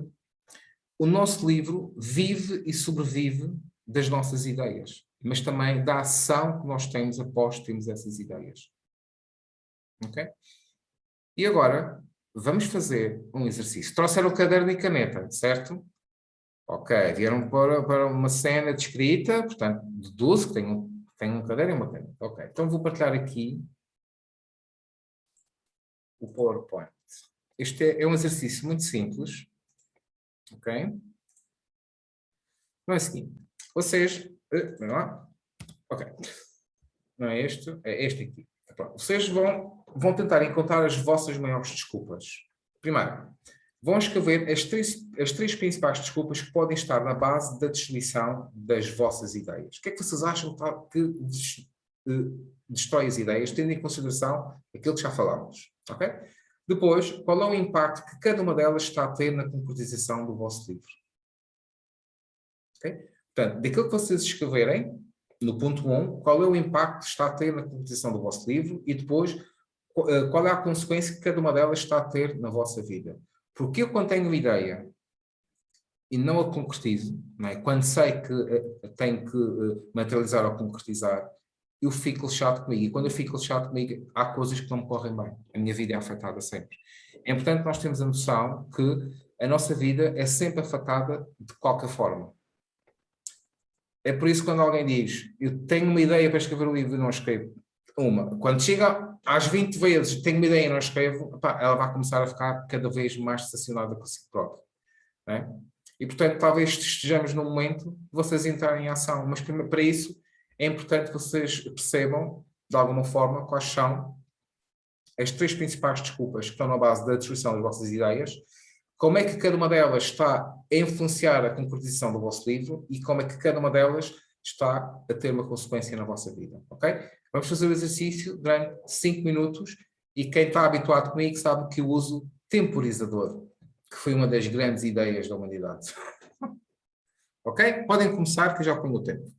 o nosso livro vive e sobrevive das nossas ideias, mas também da ação que nós temos após termos essas ideias. Ok? E agora, vamos fazer um exercício. Trouxeram o caderno e caneta, certo? Ok, vieram para uma cena de escrita, portanto, deduzo que tem um caderno e uma caneta. Ok, então vou partilhar aqui o PowerPoint. Este é um exercício muito simples, ok? Não é o seguinte, vocês... Vamos lá? Ok. Não é este, é este aqui. Pronto. Vocês vão tentar encontrar as vossas maiores desculpas. Primeiro, vão escrever as três principais desculpas que podem estar na base da destruição das vossas ideias. O que é que vocês acham que destrói as ideias, tendo em consideração aquilo que já falámos? Ok? Depois, qual é o impacto que cada uma delas está a ter na concretização do vosso livro? Ok? Portanto, daquilo que vocês escreverem, no ponto 1, qual é o impacto que está a ter na composição do vosso livro e depois qual é a consequência que cada uma delas está a ter na vossa vida. Porque eu, quando tenho uma ideia e não a concretizo, não é? Quando sei que tenho que materializar ou concretizar, eu fico lixado comigo. E quando eu fico lixado comigo, há coisas que não me correm bem. A minha vida é afetada sempre. É importante nós termos a noção que a nossa vida é sempre afetada de qualquer forma. É por isso que quando alguém diz, eu tenho uma ideia para escrever um livro e não escrevo, quando chega às 20 vezes, tenho uma ideia e não escrevo, ela vai começar a ficar cada vez mais estacionada consigo própria. Não é? E portanto, talvez estejamos num momento de vocês entrarem em ação, mas para isso é importante que vocês percebam, de alguma forma, quais são as três principais desculpas que estão na base da destruição das vossas ideias, como é que cada uma delas está a influenciar a concretização do vosso livro e como é que cada uma delas está a ter uma consequência na vossa vida, ok? Vamos fazer o exercício durante 5 minutos e quem está habituado comigo sabe que eu uso temporizador, que foi uma das grandes ideias da humanidade. Ok? Podem começar que eu já ponho o tempo.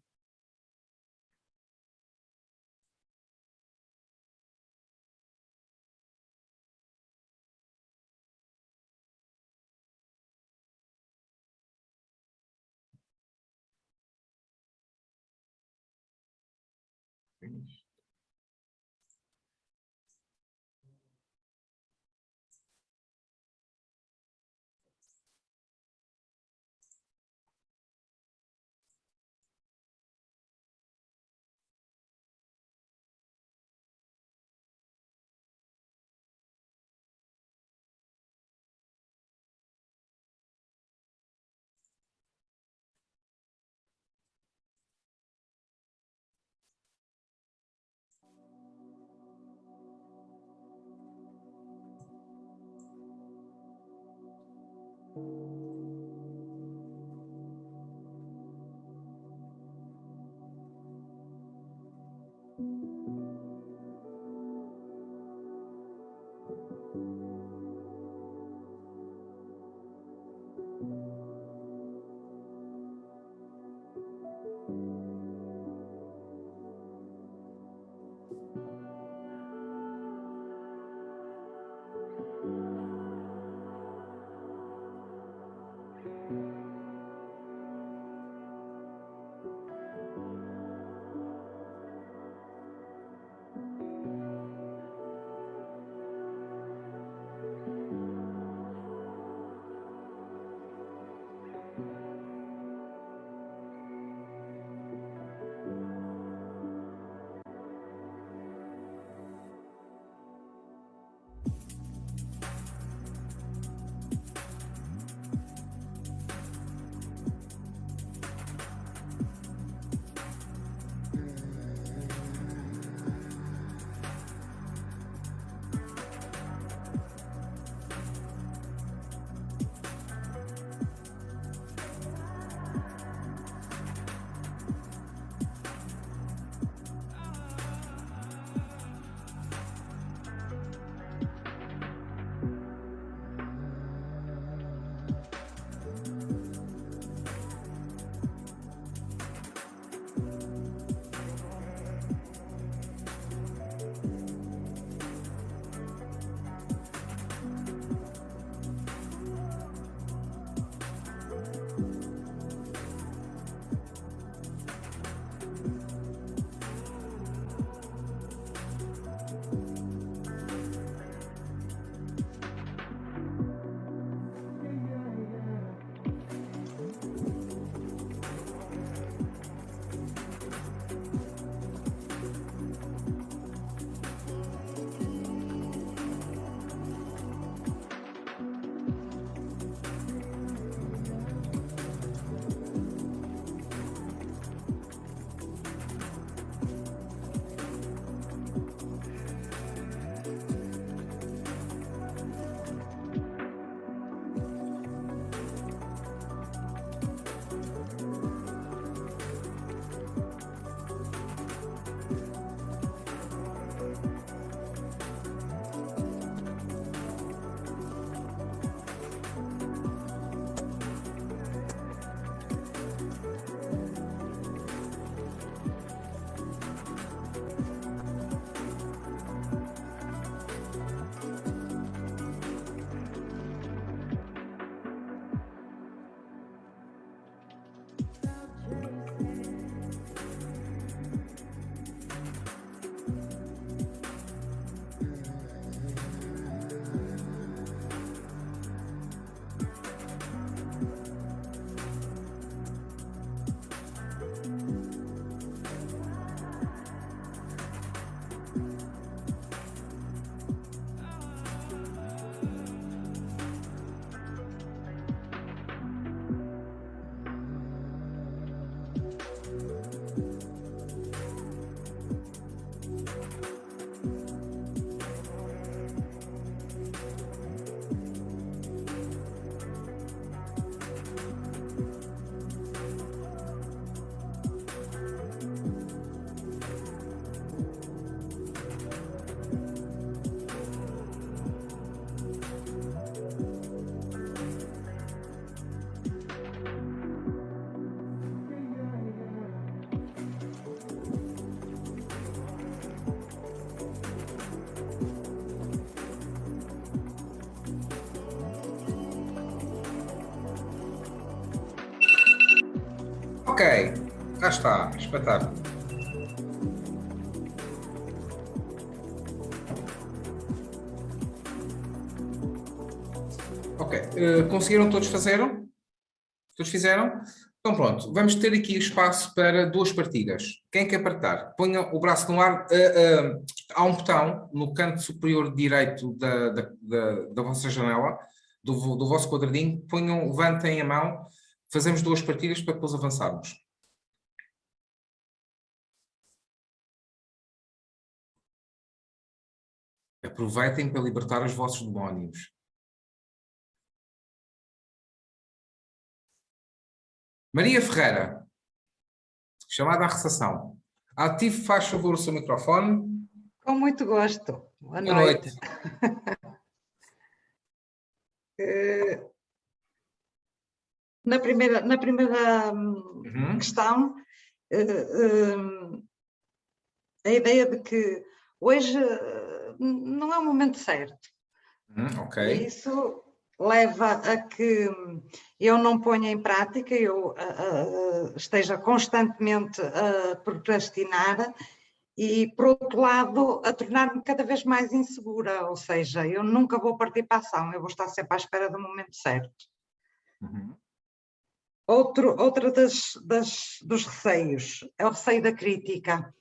Ok, cá está, espetáculo. Ok, conseguiram todos fazeram? Todos fizeram? Então pronto, vamos ter aqui espaço para duas partidas. Quem quer partilhar? Ponha o braço no ar. Há um botão no canto superior direito da vossa janela, do vosso quadradinho. Ponham, levantem a mão. Fazemos duas partidas para depois avançarmos. Aproveitem para libertar os vossos demónios. Maria Ferreira, chamada à recepção. Ative, faz favor, o seu microfone. Com muito gosto. Boa Boa noite. noite. Na primeira questão, a ideia de que hoje não é o momento certo. Ok. E isso leva a que eu não ponha em prática, eu esteja constantemente a procrastinar e, por outro lado, a tornar-me cada vez mais insegura, ou seja, eu nunca vou partir para a ação, eu vou estar sempre à espera do momento certo. Outra dos receios é o receio da crítica.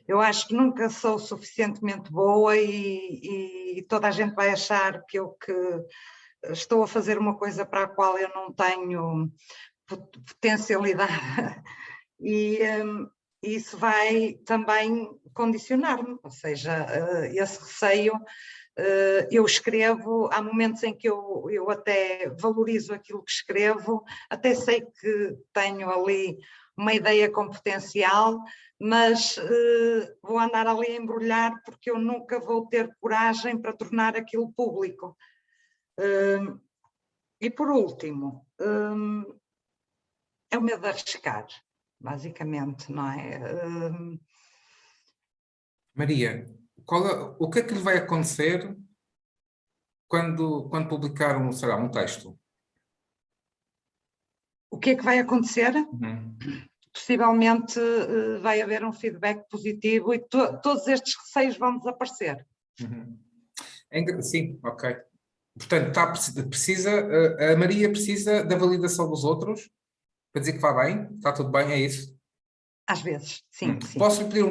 Eu acho que nunca sou suficientemente boa e toda a gente vai achar que eu estou a fazer uma coisa para a qual eu não tenho potencialidade e isso vai também condicionar-me, ou seja, esse receio. Eu escrevo, há momentos em que eu até valorizo aquilo que escrevo, até sei que tenho ali uma ideia com potencial, mas vou andar ali a embrulhar porque eu nunca vou ter coragem para tornar aquilo público. E por último, é o medo de arriscar, basicamente, não é? Maria, o que é que lhe vai acontecer quando publicar um texto? O que é que vai acontecer? Possivelmente vai haver um feedback positivo e todos estes receios vão desaparecer. Sim, ok. Portanto, a Maria precisa da validação dos outros para dizer que vai bem, está tudo bem, é isso? Às vezes, sim. Posso-lhe pedir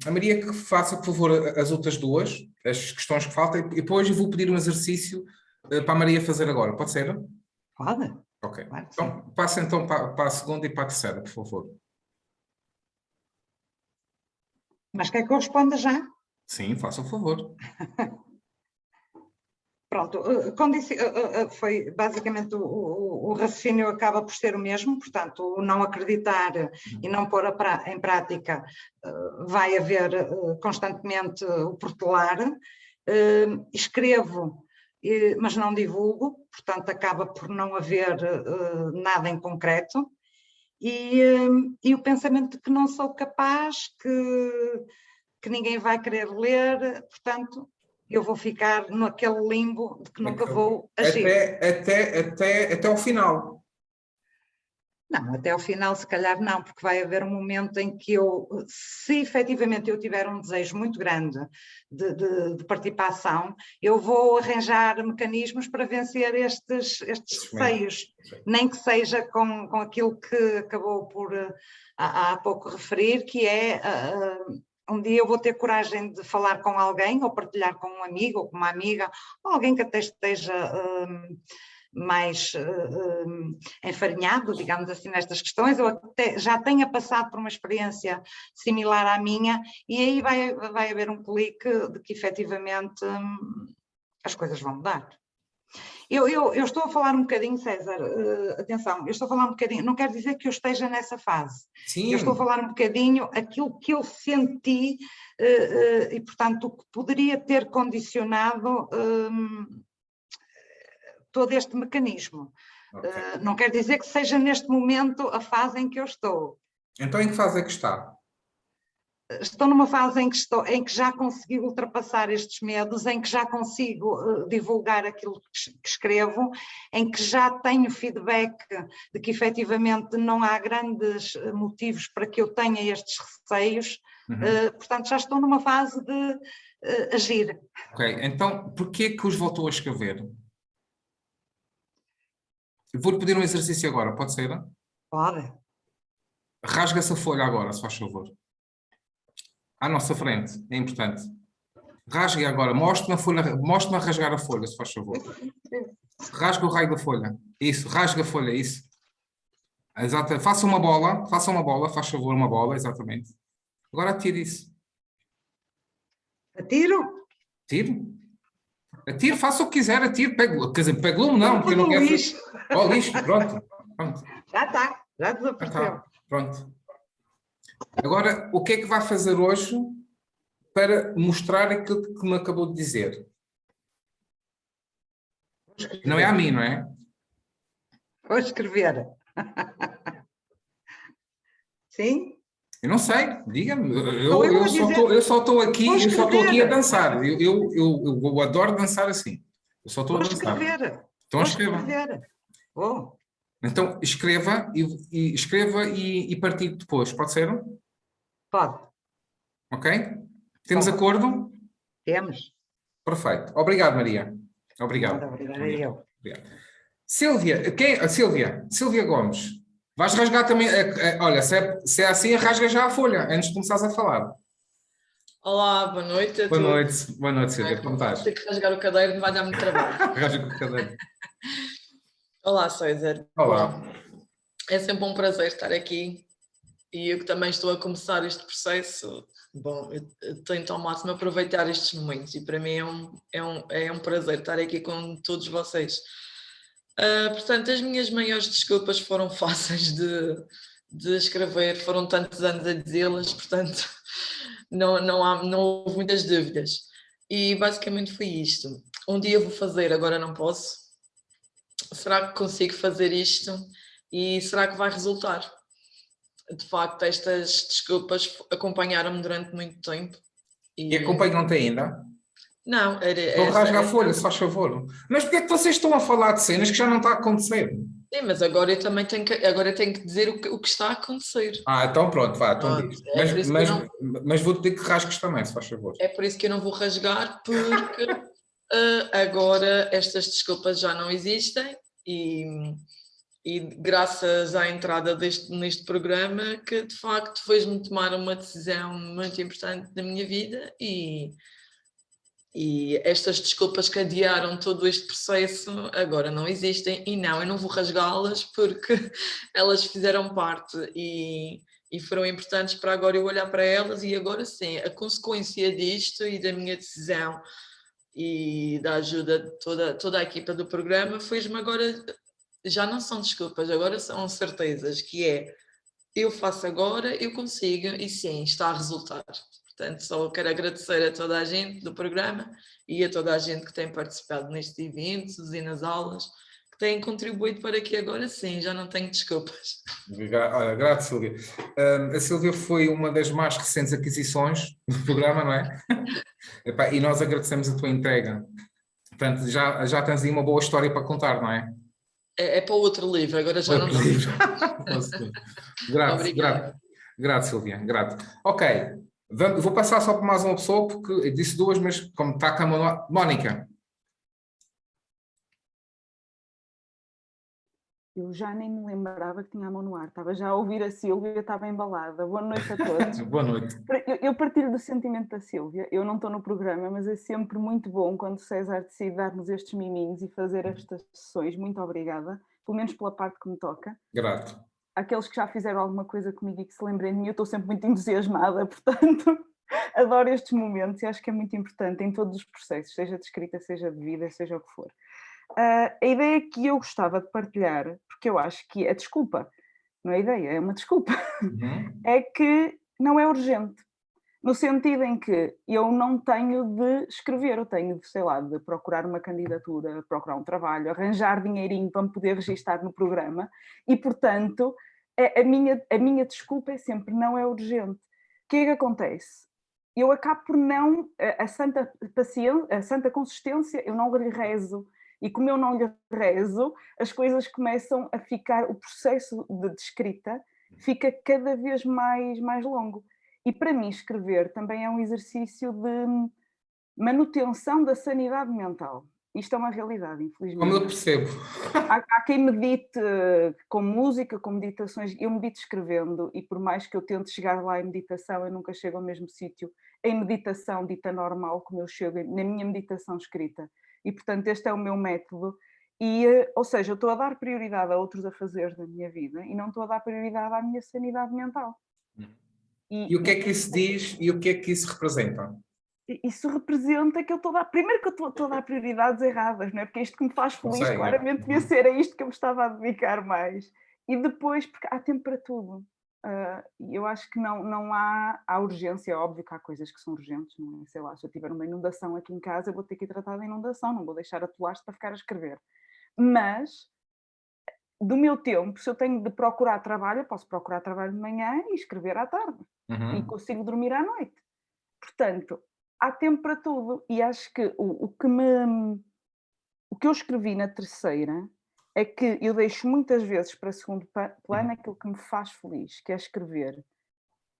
a Maria que faça, por favor, as outras duas, as questões que faltam, e depois eu vou pedir um exercício para a Maria fazer agora, pode ser? Pode. Ok. Claro, então, passa então para a segunda e para a terceira, por favor. Mas quer que eu responda já? Sim, faça o favor. Pronto, foi basicamente o raciocínio acaba por ser o mesmo, portanto, o não acreditar e não pôr em prática vai haver constantemente o protelar. Escrevo, mas não divulgo, portanto, acaba por não haver nada em concreto. E o pensamento de que não sou capaz, que ninguém vai querer ler, portanto, eu vou ficar naquele limbo de que nunca vou agir. Até ao final. Não, até ao final se calhar não, porque vai haver um momento em que se efetivamente eu tiver um desejo muito grande de partir para a ação, eu vou arranjar mecanismos para vencer estes receios, nem que seja com aquilo que acabou por há pouco referir, que é um dia eu vou ter coragem de falar com alguém, ou partilhar com um amigo, ou com uma amiga, ou alguém que até esteja mais enfarinhado, digamos assim, nestas questões, ou até já tenha passado por uma experiência similar à minha, e aí vai haver um clique de que efetivamente as coisas vão mudar. Eu estou a falar um bocadinho, César, atenção, eu estou a falar um bocadinho, não quer dizer que eu esteja nessa fase. Sim. Eu estou a falar um bocadinho aquilo que eu senti e, portanto, o que poderia ter condicionado todo este mecanismo. Okay. Não quer dizer que seja neste momento a fase em que eu estou. Então, em que fase é que está? Estou numa fase em que já consigo ultrapassar estes medos, em que já consigo divulgar aquilo que escrevo, em que já tenho feedback de que efetivamente não há grandes motivos para que eu tenha estes receios, portanto já estou numa fase de agir. Ok, então porquê que os voltou a escrever? Eu vou-lhe pedir um exercício agora, pode ser? Pode. Rasga essa folha agora, se faz favor. À nossa frente, é importante. Rasgue agora, mostre-me a rasgar a folha, se faz favor. Rasga o raio da folha. Isso, rasga a folha, isso. Exato. Faça uma bola, faz favor, uma bola, exatamente. Agora atire isso. Atiro? Atire? Atire, faça o que quiser, atire, pegue lume não, porque eu não quero... lixo. Oh, lixo, pronto. Já está, já desapareceu. Pronto. Agora, o que é que vai fazer hoje para mostrar aquilo que me acabou de dizer? Não é a mim, não é? Vou escrever. Sim? Eu não sei, diga-me. Sou eu Eu a só dizer. estou, Vou eu só estou aqui a escrever. dançar. Eu adoro dançar assim. Eu só estou Vou a dançar. escrever. Então Vou escreva. escrever. Vou. Então escreva e partilhe depois, pode ser? Pode. Ok? Temos Pode. acordo? Temos. Perfeito. Obrigado, Maria. Nada, Obrigado. obrigada Obrigado. eu. Obrigado. Sílvia, Sílvia Gomes. Vais rasgar também. Olha, se é assim, rasga já a folha antes de começares a falar. Olá, Boa noite, Ai, Sílvia. Como vou estás? ter que rasgar o caderno, vai dar muito trabalho. Rasga com o caderno. Olá, César. Olá. Bom, é sempre um prazer estar aqui e eu que também estou a começar este processo, bom, eu tento ao máximo aproveitar estes momentos e para mim é um prazer estar aqui com todos vocês. Portanto, as minhas maiores desculpas foram fáceis de escrever, foram tantos anos a dizê-las, portanto não houve muitas dúvidas. E basicamente foi isto. Um dia vou fazer, agora não posso. Será que consigo fazer isto? E será que vai resultar? De facto, estas desculpas acompanharam-me durante muito tempo. E acompanham-te ainda? Não, era Então essa. rasga a folha, se faz favor. Mas porquê é que vocês estão a falar de cenas que já não está a acontecer? Sim, mas agora eu também tenho que dizer o que está a acontecer. Então pronto, vá, então Pronto, diz. é por isso que eu não, Mas vou-te pedir que rasgues também, se faz favor. é por isso que eu não vou rasgar, porque agora estas desculpas já não existem e graças à entrada neste programa que de facto fez-me tomar uma decisão muito importante na minha vida e estas desculpas que adiaram todo este processo agora não existem e não, eu não vou rasgá-las porque elas fizeram parte e foram importantes para agora eu olhar para elas e agora sim, a consequência disto e da minha decisão e da ajuda de toda a equipa do programa fez-me agora, já não são desculpas, agora são certezas, que é, eu faço agora, eu consigo e sim, está a resultar. Portanto, só quero agradecer a toda a gente do programa e a toda a gente que tem participado nestes eventos e nas aulas, que têm contribuído para que agora sim, já não tenho desculpas. Olha, grato, Sílvia. A Sílvia foi uma das mais recentes aquisições do programa, não é? Epá, e nós agradecemos a tua entrega. Portanto, já tens aí uma boa história para contar, não é? É para outro livro, agora já não Outro dá. livro. Grato, Obrigada. grato, Sílvia, grato. Ok, vou passar só para mais uma pessoa, porque eu disse duas, mas como está cá a Mónica. Eu já nem me lembrava que tinha a mão no ar, estava já a ouvir a Sílvia, estava embalada. Boa noite a todos. Boa noite. Eu partilho do sentimento da Sílvia, eu não estou no programa, mas é sempre muito bom quando o César decide dar-nos estes miminhos e fazer estas sessões. Muito obrigada, pelo menos pela parte que me toca. Grato. Aqueles que já fizeram alguma coisa comigo e que se lembrem de mim, eu estou sempre muito entusiasmada, portanto, adoro estes momentos e acho que é muito importante em todos os processos, seja de escrita, seja de vida, seja o que for. A ideia que eu gostava de partilhar, porque eu acho que a desculpa, não é ideia, é uma desculpa, é que não é urgente, no sentido em que eu não tenho de escrever, eu tenho de, sei lá, de procurar uma candidatura, procurar um trabalho, arranjar dinheirinho para me poder registar no programa e, portanto, a minha desculpa é sempre não é urgente. O que é que acontece? Eu acabo por não, a santa paciência, a santa consistência, eu não lhe rezo. E como eu não lhe rezo, as coisas começam a ficar, o processo de escrita fica cada vez mais longo. E para mim escrever também é um exercício de manutenção da sanidade mental. Isto é uma realidade, infelizmente. Como eu percebo. Há quem medite com música, com meditações, eu medito escrevendo e por mais que eu tente chegar lá em meditação, eu nunca chego ao mesmo sítio em meditação dita normal como eu chego na minha meditação escrita. E, portanto, este é o meu método. E, ou seja, eu estou a dar prioridade a outros a fazer na minha vida e não estou a dar prioridade à minha sanidade mental. E o que é que isso diz e o que é que isso representa? Isso representa que eu estou a dar... Primeiro que eu estou a dar prioridades erradas, não é? Porque é isto que me faz feliz, claramente devia ser a isto que eu me estava a dedicar mais. E depois, porque há tempo para tudo. E eu acho que não há urgência. É óbvio que há coisas que são urgentes, não é? Sei lá, se eu tiver uma inundação aqui em casa, eu vou ter que ir tratar da inundação, não vou deixar atolar-se para ficar a escrever. Mas, do meu tempo, se eu tenho de procurar trabalho, eu posso procurar trabalho de manhã e escrever à tarde. E consigo dormir à noite. Portanto, há tempo para tudo. E acho que o que eu escrevi na terceira é que eu deixo muitas vezes para segundo plano aquilo que me faz feliz, que é escrever.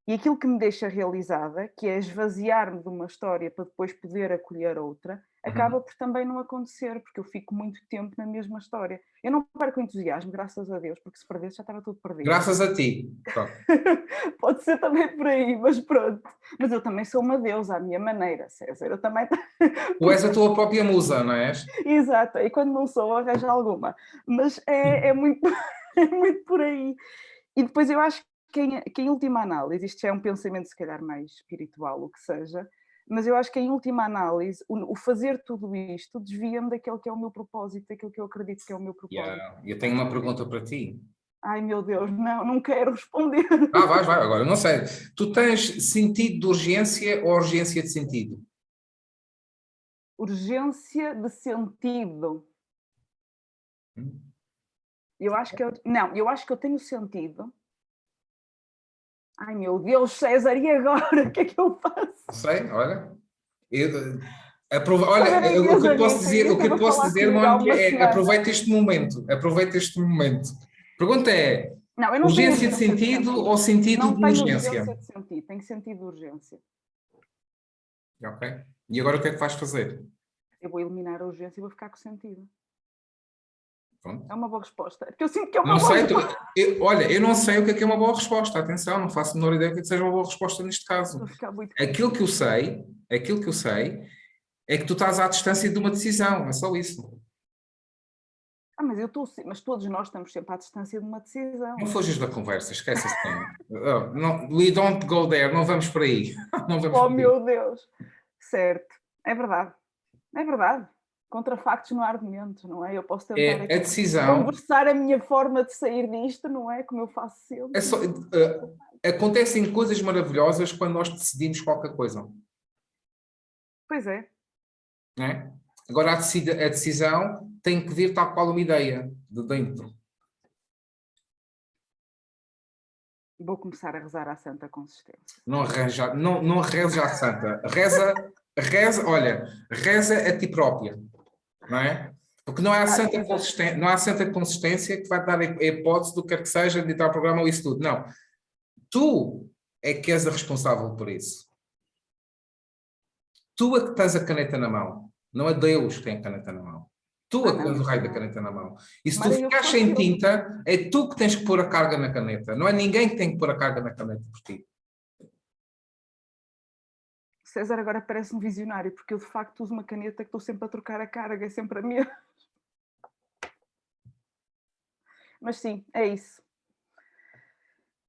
E aquilo que me deixa realizada, que é esvaziar-me de uma história para depois poder acolher outra, acaba por também não acontecer, porque eu fico muito tempo na mesma história. Eu não perco o entusiasmo, graças a Deus, porque se perdesse já estava tudo perdido. Graças a ti. Pronto. Pode ser também por aí, mas pronto. Mas eu também sou uma deusa à minha maneira, César. Eu também... Tu és a tua própria musa, não és? Exato, e quando não sou, arranjo alguma. Mas é muito, é muito por aí. E depois eu acho que em última análise, isto já é um pensamento se calhar mais espiritual, o que seja, mas eu acho que em última análise, o fazer tudo isto desvia-me daquele que é o meu propósito, daquilo que eu acredito que é o meu propósito. Eu tenho uma pergunta para ti. Ai meu Deus, não quero responder. Vai, agora, não sei. Tu tens sentido de urgência ou urgência de sentido? Urgência de sentido. Eu acho que eu tenho sentido. Ai meu Deus, César, e agora? O que é que eu faço? Não sei, olha. Olha, o que eu posso dizer, Mónica, é aproveita este momento. Aproveita este momento. A pergunta é: urgência de sentido ou sentido de urgência? Não tenho urgência de sentido, tenho sentido de urgência. Ok. E agora o que é que vais fazer? Eu vou eliminar a urgência e vou ficar com sentido. Pronto. É uma boa resposta. Porque eu sinto que é uma boa resposta. Olha, eu não sei o que é uma boa resposta. Atenção, não faço a menor ideia do que seja uma boa resposta neste caso. Aquilo que eu sei é que tu estás à distância de uma decisão. É só isso. Mas todos nós estamos sempre à distância de uma decisão. Não fujas da conversa, esquece esse tema. We don't go there, não vamos por aí. Meu Deus. Certo. É verdade. É verdade. Contra factos não há argumentos, não é? Eu posso tentar a decisão, conversar a minha forma de sair disto, não é? Como eu faço sempre. Acontecem coisas maravilhosas quando nós decidimos qualquer coisa. Pois é. Não é? Agora, a decisão tem que vir tal qual uma ideia de dentro. Vou começar a rezar à santa consistência. Não reza à santa. Reza a ti própria. Não é? Porque não há santa consistência que vai dar a hipótese do que quer que seja de entrar ao programa ou isso tudo. Não. Tu é que és a responsável por isso. Tu é que tens a caneta na mão. Não é Deus que tem a caneta na mão. Tu é que tens o raio da caneta na mão. E se tu ficares sem tinta, é tu que tens que pôr a carga na caneta. Não é ninguém que tem que pôr a carga na caneta por ti. César agora parece-me visionário, porque eu de facto uso uma caneta que estou sempre a trocar a carga, é sempre a minha. Mas sim, é isso.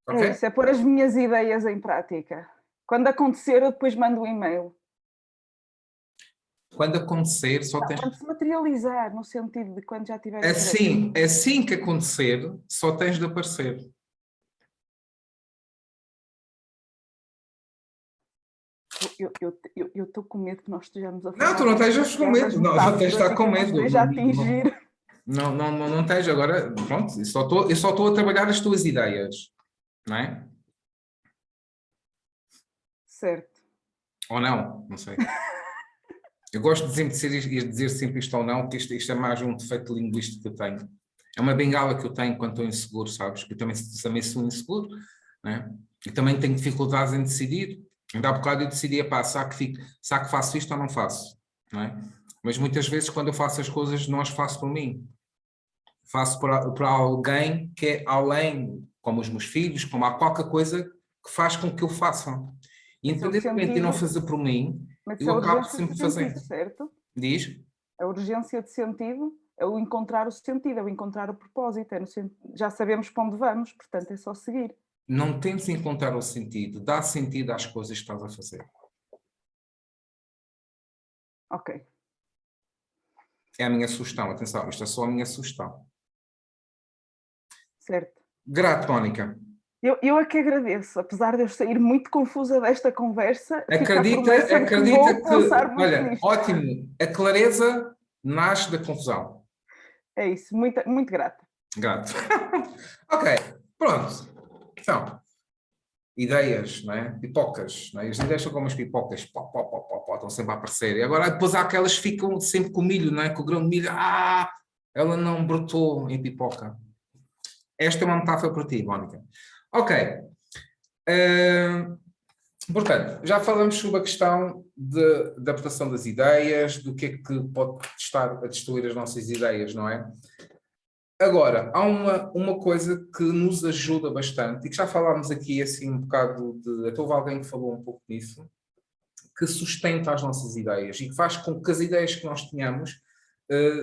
Okay? É isso, é pôr as minhas ideias em prática. Quando acontecer, eu depois mando um e-mail. Quando acontecer, só tens... Quando se materializar, no sentido de quando já tiver... Assim que acontecer, só tens de aparecer. Eu estou com medo que nós estejamos a falar... Não, tu não estejas com medo. Não tens de estar com medo. Já atingir... Não tens agora... Pronto, eu só estou a trabalhar as tuas ideias. Não é? Certo. Ou não, não sei. Eu gosto de dizer sempre isto ou não, que isto é mais um defeito linguístico que eu tenho. É uma bengala que eu tenho quando estou inseguro, sabes? Que eu também sou inseguro, não é? E também tenho dificuldades em decidir. Ainda há bocado eu decidi, será que faço isto ou não faço? Não é? Mas muitas vezes quando eu faço as coisas não as faço por mim. Faço por alguém que é além, como os meus filhos, como há qualquer coisa que faz com que eu faça. E independentemente de não fazer por mim, eu acabo sempre fazendo. Certo? Diz? A urgência de sentido é o encontrar o sentido, é o encontrar o propósito. Já sabemos para onde vamos, portanto é só seguir. Não tentes encontrar o sentido, dá sentido às coisas que estás a fazer. Ok. É a minha sugestão, atenção, isto é só a minha sugestão. Certo. Grato, Mónica. Eu é que agradeço, apesar de eu sair muito confusa desta conversa, Acredita que vou pensar muito olha, nisto. ótimo, a clareza nasce da confusão. É isso, muito, muito grata. Grato. Ok, pronto. Então, ideias, não é? Pipocas, não é? As ideias são como as pipocas, pó, pó, pó, pó, pó, estão sempre a aparecer. E agora depois há aquelas que ficam sempre com milho, não é? Com o grão de milho, ela não brotou em pipoca. Esta é uma metáfora para ti, Mónica. Ok. Portanto, já falamos sobre a questão da adaptação das ideias, do que é que pode estar a destruir as nossas ideias, não é? Agora, há uma coisa que nos ajuda bastante, e que já falámos aqui assim um bocado até houve alguém que falou um pouco disso, que sustenta as nossas ideias e que faz com que as ideias que nós tenhamos,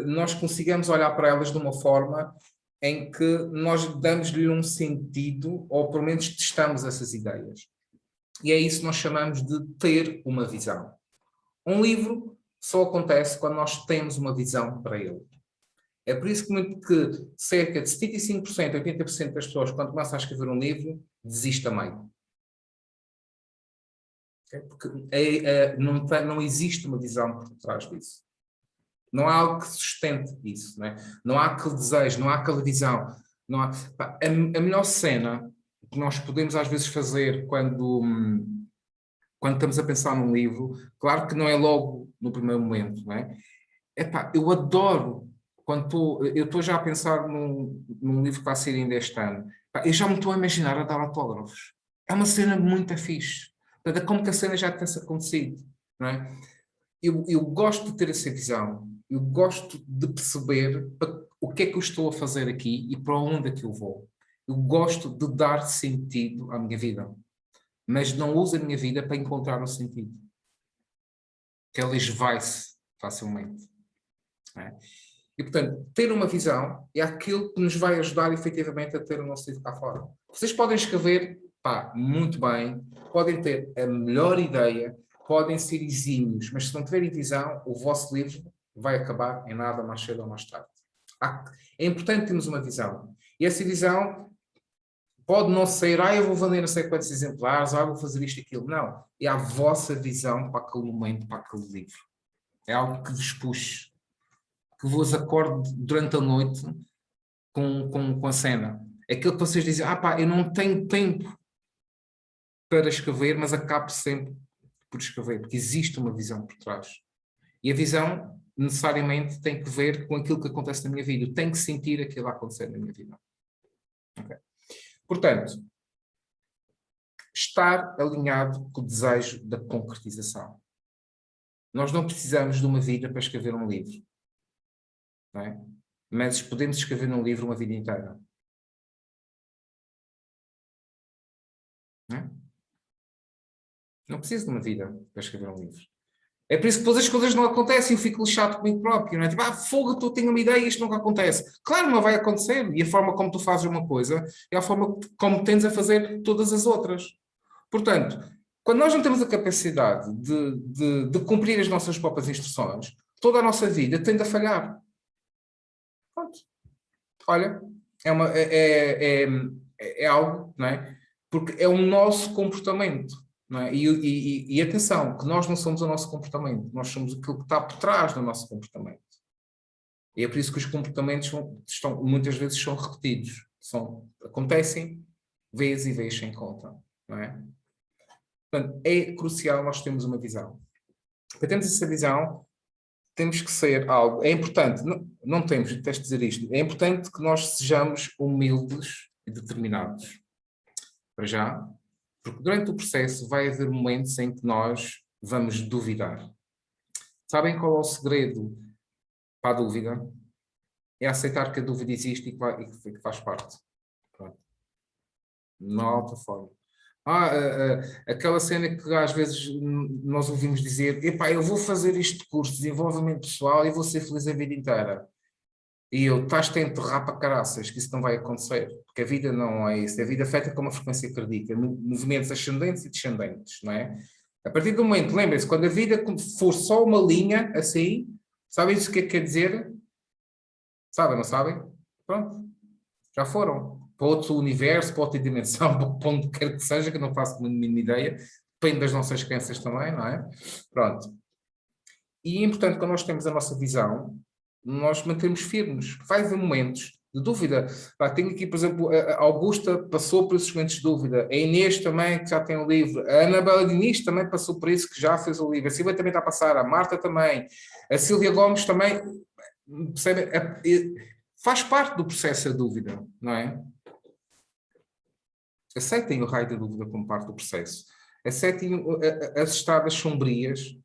nós consigamos olhar para elas de uma forma em que nós damos-lhe um sentido, ou pelo menos testamos essas ideias. E é isso que nós chamamos de ter uma visão. Um livro só acontece quando nós temos uma visão para ele. É por isso que cerca de 75%, 80% das pessoas, quando começam a escrever um livro, desistem a meio. Porque não existe uma visão por trás disso. Não há algo que sustente isso. Não é? Não há aquele desejo, não há aquela visão. Não há, a melhor cena que nós podemos às vezes fazer quando estamos a pensar num livro, claro que não é logo no primeiro momento, não é? Eu adoro quando eu estou já a pensar num livro que vai sair ainda este ano. Eu já me estou a imaginar a dar autógrafos. É uma cena muito fixe. Portanto, é como que a cena já tivesse acontecido, não é? Eu gosto de ter essa visão. Eu gosto de perceber o que é que eu estou a fazer aqui e para onde é que eu vou. Eu gosto de dar sentido à minha vida. Mas não uso a minha vida para encontrar um sentido. Que ela esvai-se facilmente. Não é? E, portanto, ter uma visão é aquilo que nos vai ajudar efetivamente a ter o nosso sentido cá fora. Vocês podem escrever, muito bem, podem ter a melhor ideia, podem ser exímios, mas se não tiverem visão, o vosso livro vai acabar em nada mais cedo ou mais tarde. É importante termos uma visão. E essa visão pode não ser, eu vou vender não sei quantos exemplares, vou fazer isto e aquilo. Não. É a vossa visão para aquele momento, para aquele livro. É algo que vos puxe, que vos acorde durante a noite com a cena. É aquilo que vocês dizem, eu não tenho tempo para escrever, mas acabo sempre por escrever, porque existe uma visão por trás. E a visão, necessariamente, tem que ver com aquilo que acontece na minha vida. Eu tenho que sentir aquilo a acontecer na minha vida. Okay. Portanto, estar alinhado com o desejo da concretização. Nós não precisamos de uma vida para escrever um livro. Não é? Mas podemos escrever num livro uma vida inteira. Não é? Não preciso de uma vida para escrever um livro. É por isso que depois as coisas não acontecem e eu fico lixado comigo próprio. Não é? Tipo, fogo, tu tenho uma ideia e isto nunca acontece. Claro, não vai acontecer. E a forma como tu fazes uma coisa é a forma como tens a fazer todas as outras. Portanto, quando nós não temos a capacidade de cumprir as nossas próprias instruções, toda a nossa vida tende a falhar. Pronto. Olha, é algo, não é? Porque é o nosso comportamento. Não é? E atenção, que nós não somos o nosso comportamento, nós somos aquilo que está por trás do nosso comportamento. E é por isso que os comportamentos muitas vezes são repetidos. Acontecem vezes e vezes sem conta. Não é? Portanto, é crucial nós termos uma visão. Para termos essa visão, temos que ser algo... É importante, não temos, detesto dizer isto, é importante que nós sejamos humildes e determinados. Para já, porque durante o processo vai haver momentos em que nós vamos duvidar. Sabem qual é o segredo para a dúvida? É aceitar que a dúvida existe e que faz parte. Pronto. Não há outra forma. Aquela cena que às vezes nós ouvimos dizer, eu vou fazer este curso de desenvolvimento pessoal e vou ser feliz a vida inteira. E estás-te a enterrar para caraças, que isso não vai acontecer, porque a vida não é isso, a vida é feita com uma frequência cardíaca, movimentos ascendentes e descendentes, não é? A partir do momento, lembrem-se, quando a vida for só uma linha assim, sabem isso o que é que quer dizer? Sabem, não sabem? Pronto, já foram. para outro universo, para outra dimensão, para onde quer que seja, que eu não faço a mínima ideia, depende das nossas crenças também, não é? Pronto. E é importante, quando nós temos a nossa visão, nós mantemos firmes. Vai haver momentos de dúvida. Pá, tenho aqui, por exemplo, a Augusta passou por esses momentos de dúvida. A Inês também, que já tem o livro. A Anabela Diniz também passou por isso, que já fez o livro. A Silvia também está a passar. A Marta também. A Sílvia Gomes também. Percebe? Faz parte do processo a dúvida, não é? Aceitem o raio da dúvida como parte do processo. Aceitem as estradas sombrias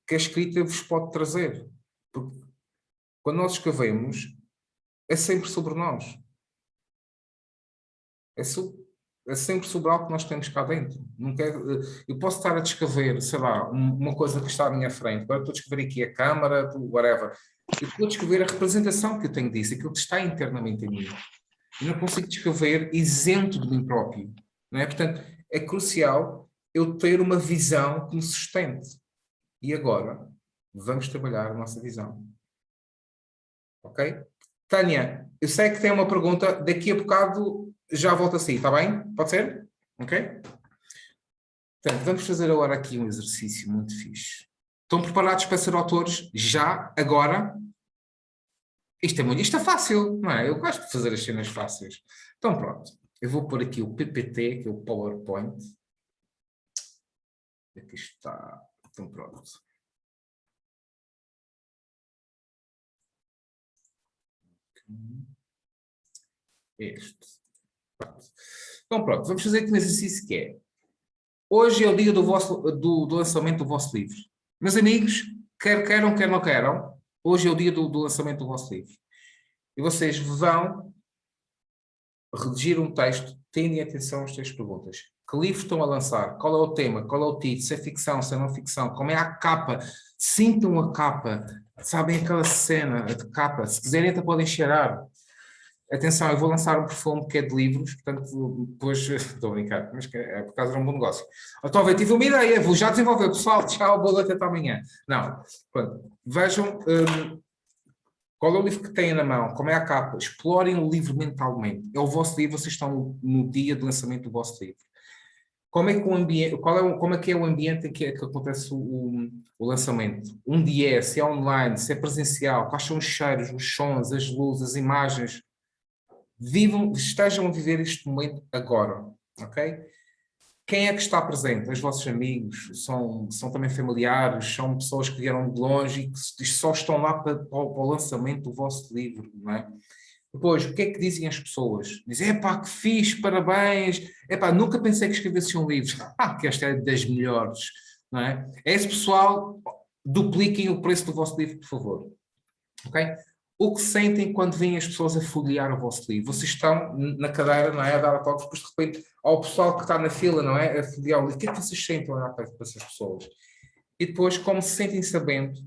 que a escrita vos pode trazer. Porque quando nós escrevemos, é sempre sobre nós. É sempre sobre algo que nós temos cá dentro. Nunca eu posso estar a descrever, sei lá, uma coisa que está à minha frente. Agora estou a descrever aqui a câmara, whatever. Eu estou a descrever a representação que eu tenho disso, aquilo que está internamente em mim. Eu não consigo descrever isento de mim próprio. Não é? Portanto, é crucial eu ter uma visão que me sustente. E agora, vamos trabalhar a nossa visão. Ok? Tânia, eu sei que tem uma pergunta, daqui a bocado já volto a sair, está bem? Pode ser? Ok? Portanto, vamos fazer agora aqui um exercício muito fixe. Estão preparados para ser autores já, agora? Isto é fácil, não é? Eu gosto de fazer as cenas fáceis. Então pronto, eu vou pôr aqui o PPT, que é o PowerPoint. Aqui está. Então pronto. Este. Pronto. Então pronto, vamos fazer aqui um exercício que é. Hoje é o dia do lançamento do vosso livro. Meus amigos, quer queiram, quer não queiram, hoje é o dia do lançamento do vosso livro. E vocês vão redigir um texto, tendo atenção às três perguntas. Que livro estão a lançar? Qual é o tema? Qual é o título? Se é ficção, se é não ficção? Como é a capa? Sintam a capa. Sabem aquela cena de capa? Se quiserem até podem cheirar. Atenção, eu vou lançar um perfume que é de livros, portanto, depois estou a brincar, mas é por causa de um bom negócio. Então, eu tive uma ideia, vou já desenvolver, pessoal, tchau, boa noite até amanhã. Não, pronto, vejam qual é o livro que têm na mão, como é a capa, explorem o livro mentalmente. É o vosso livro, vocês estão no dia de lançamento do vosso livro. Como é que o ambiente, como é que é o ambiente em que acontece o lançamento? Um dia é, se é online, se é presencial, quais são os cheiros, os sons, as luzes, as imagens? Estejam a viver este momento agora, ok? Quem é que está presente? Os vossos amigos? São também familiares? São pessoas que vieram de longe e que só estão lá para o lançamento do vosso livro, não é? Depois, o que é que dizem as pessoas? Dizem, epá, que fixe, parabéns, epá, nunca pensei que escrevesse um livro. Que esta é das melhores, não é? É esse pessoal, dupliquem o preço do vosso livro, por favor. Ok? O que sentem quando veem as pessoas a folhear o vosso livro? Vocês estão na cadeira, não é? A dar a toque, depois de repente ao pessoal que está na fila, não é? A folhear o livro. O que é que vocês sentem olhar para essas pessoas? E depois, como se sentem sabendo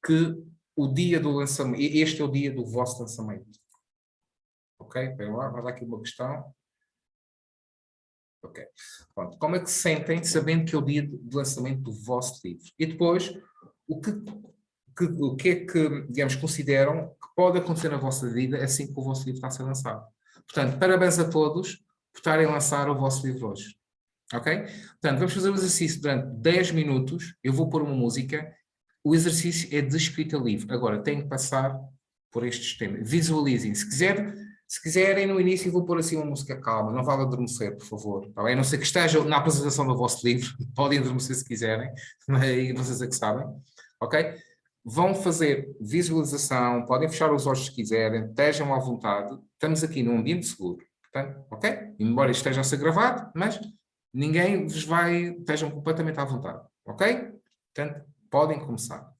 que o dia do lançamento, este é o dia do vosso lançamento. Ok? Espera lá, vai dar aqui uma questão. Ok. Pronto. Como é que se sentem sabendo que é o dia do lançamento do vosso livro? E depois, o que é que, digamos, consideram que pode acontecer na vossa vida assim que o vosso livro está a ser lançado. Portanto, parabéns a todos por estarem a lançar o vosso livro hoje. Ok? Portanto, vamos fazer o exercício durante 10 minutos. Eu vou pôr uma música. O exercício é de escrita livre. Agora, tenho que passar por estes temas. Visualizem. Se quiserem, no início, eu vou pôr assim uma música calma. Não vale adormecer, por favor. Tá bem? A não ser que estejam na apresentação do vosso livro. Podem adormecer se quiserem. E vocês é que sabem. Ok? Vão fazer visualização, podem fechar os olhos se quiserem, estejam à vontade. Estamos aqui num ambiente seguro. Portanto, ok? Embora isto esteja a ser gravado, mas ninguém vos vai, estejam completamente à vontade. Ok? Portanto, podem começar.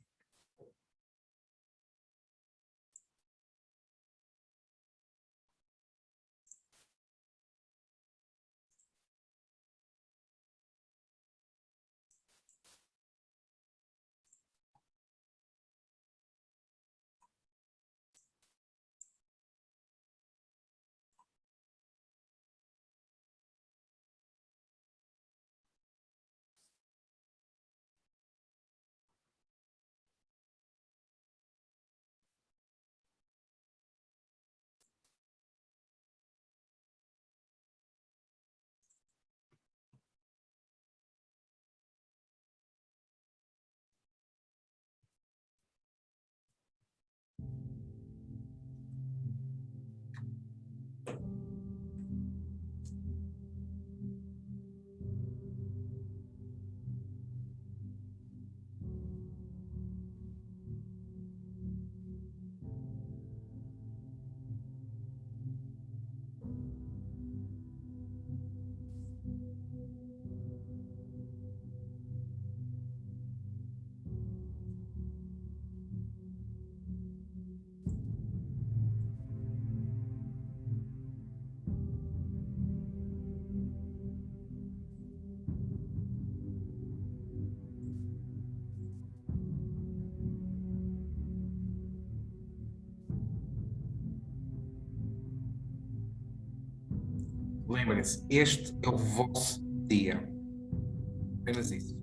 lembrem-se, este é o vosso dia. Apenas isso.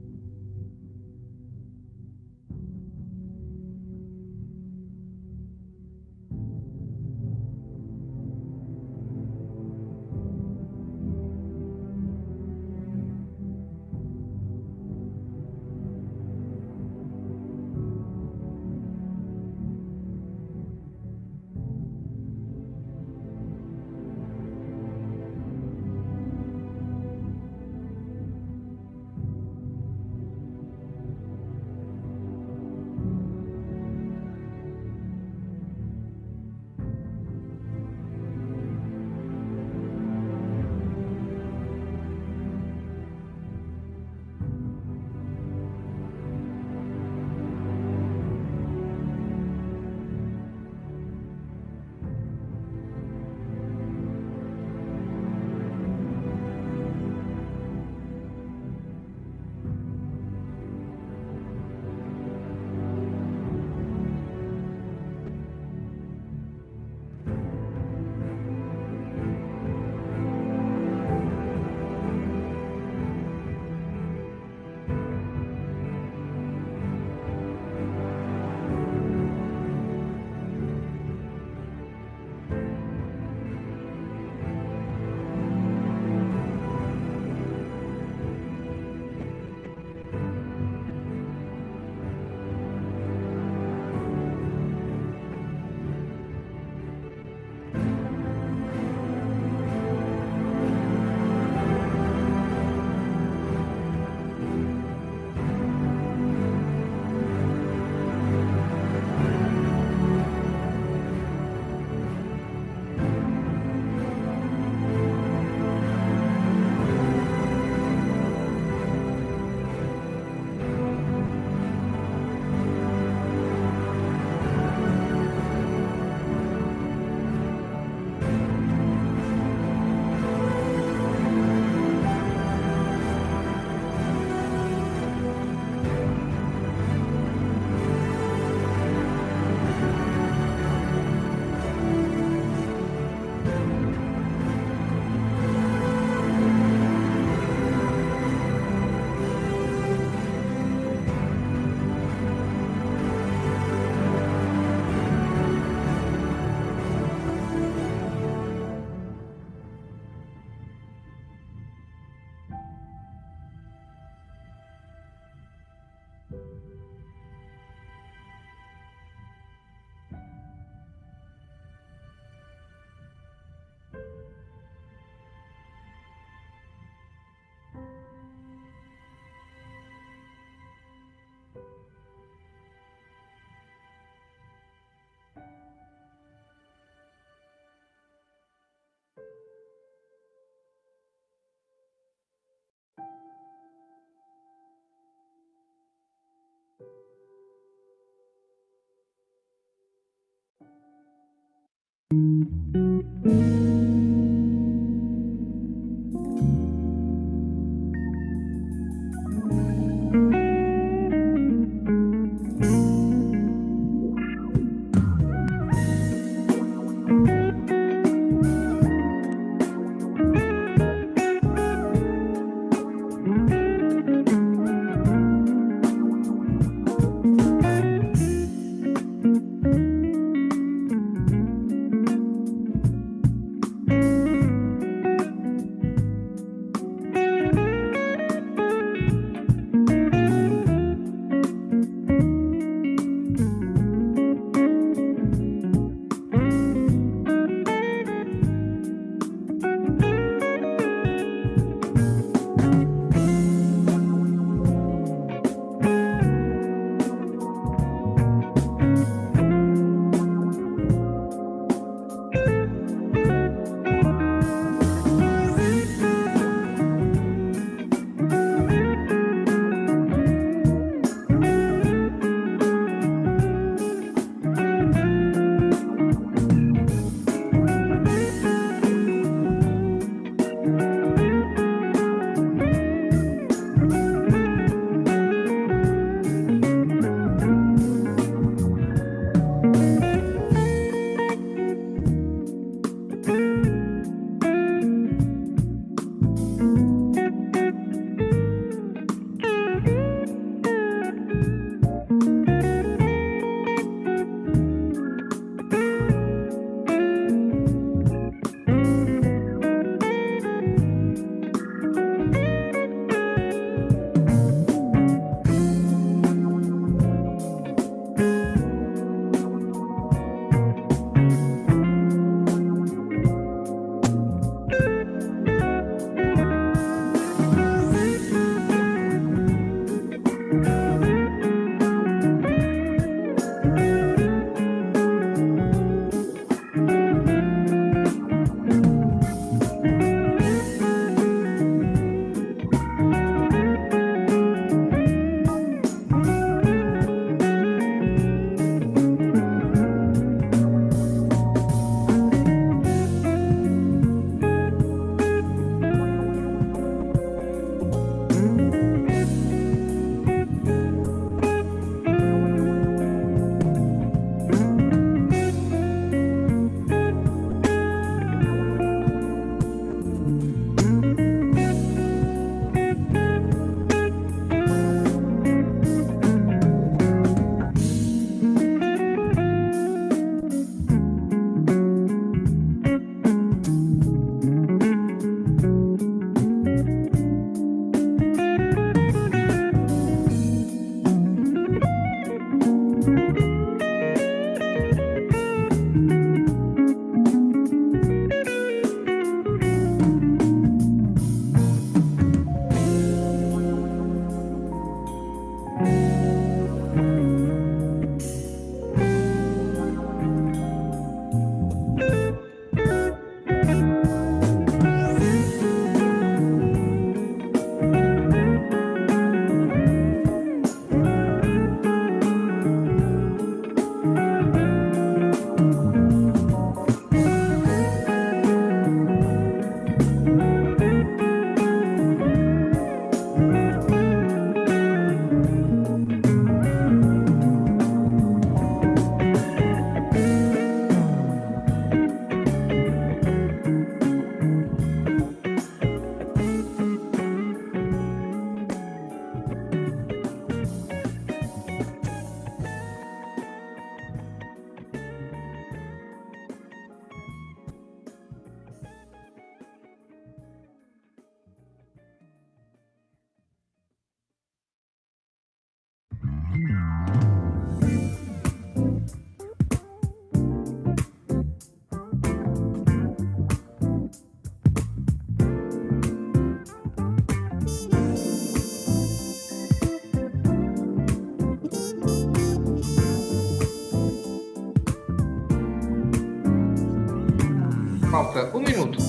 Falta 1 minuto.